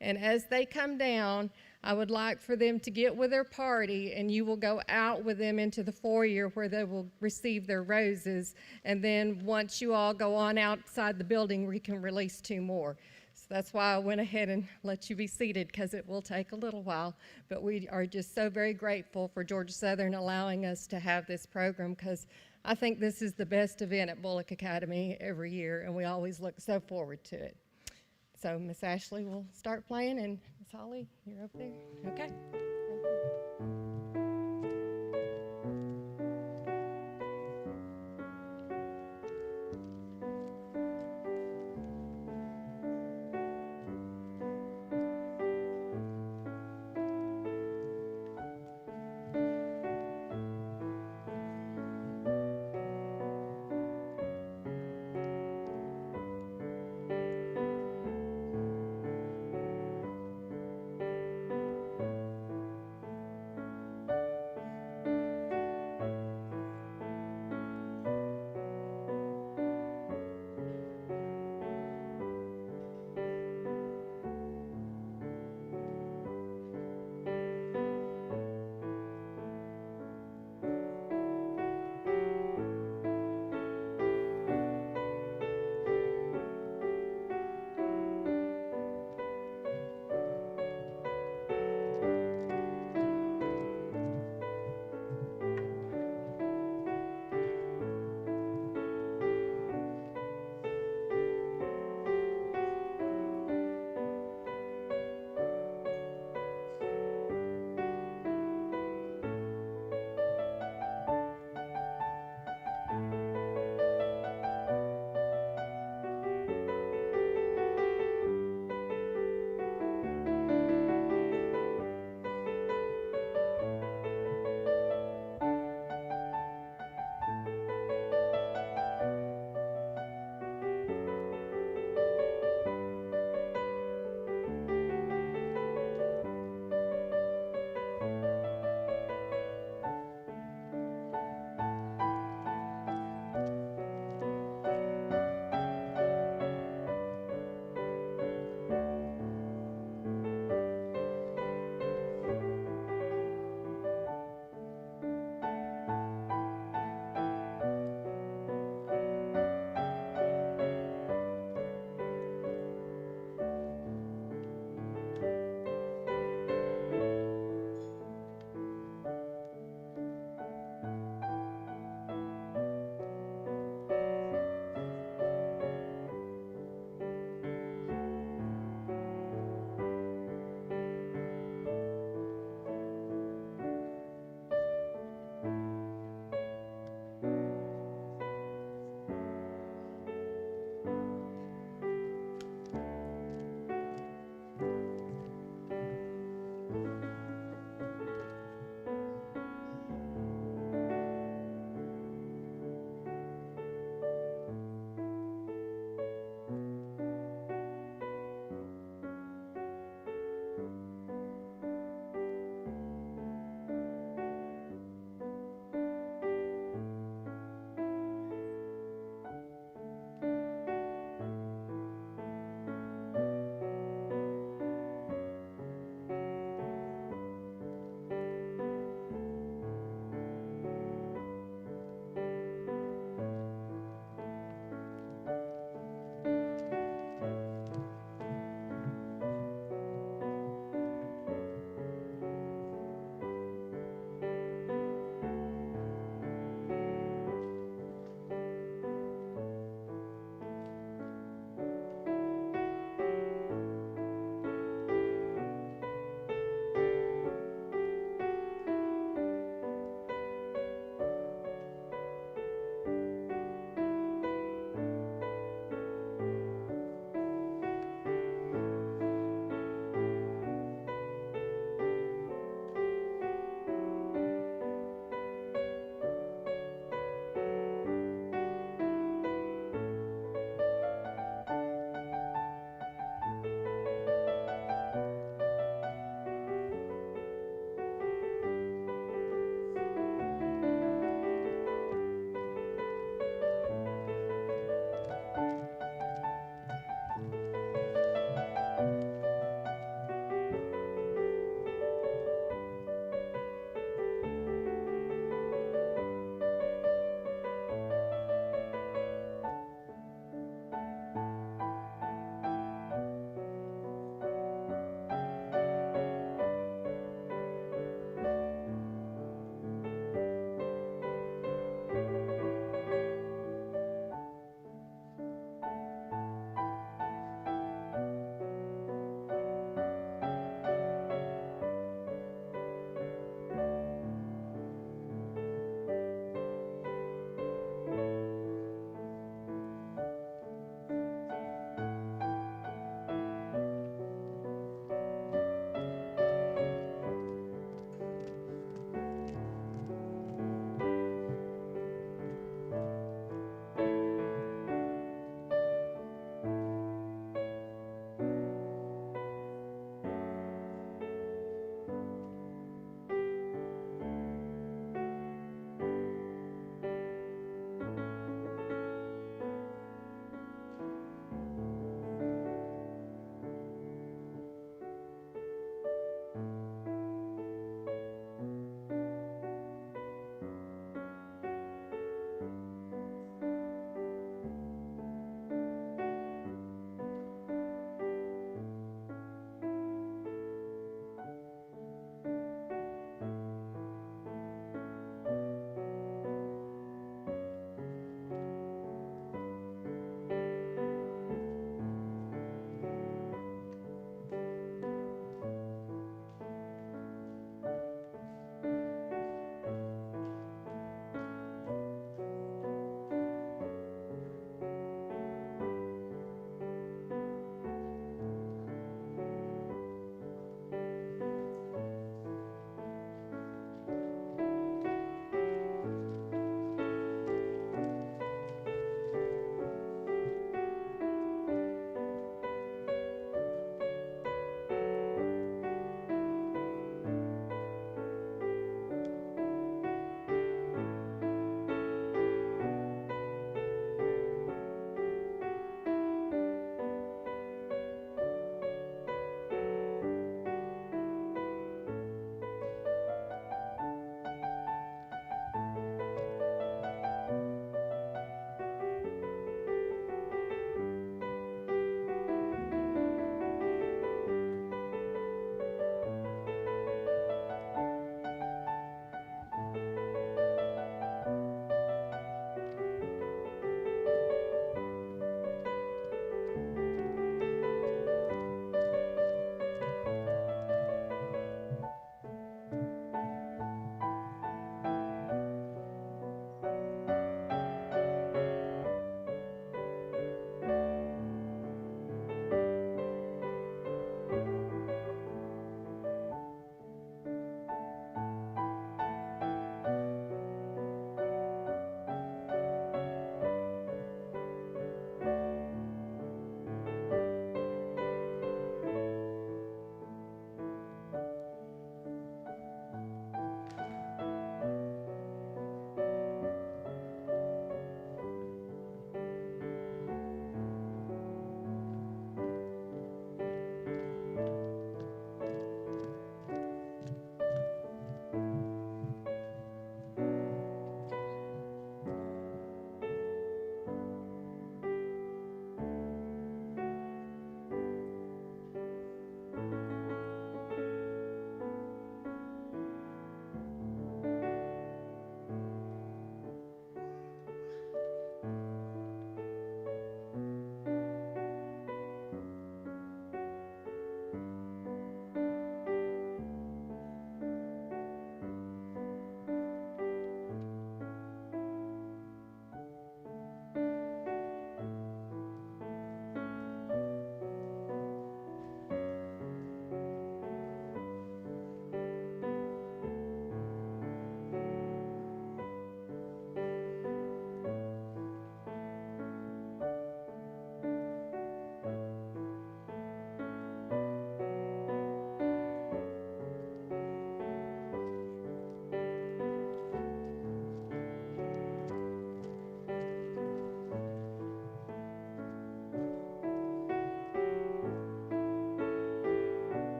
and as they come down, I would like for them to get with their party, and you will go out with them into the foyer where they will receive their roses, and then once you all go on outside the building, we can release 2 more. So that's why I went ahead and let you be seated, because it will take a little while, but we are just so very grateful for Georgia Southern allowing us to have this program, because I think this is the best event at Bulloch Academy every year, and we always look so forward to it. So Miss Ashley will start playing, and Miss Holly, you're over there. Okay.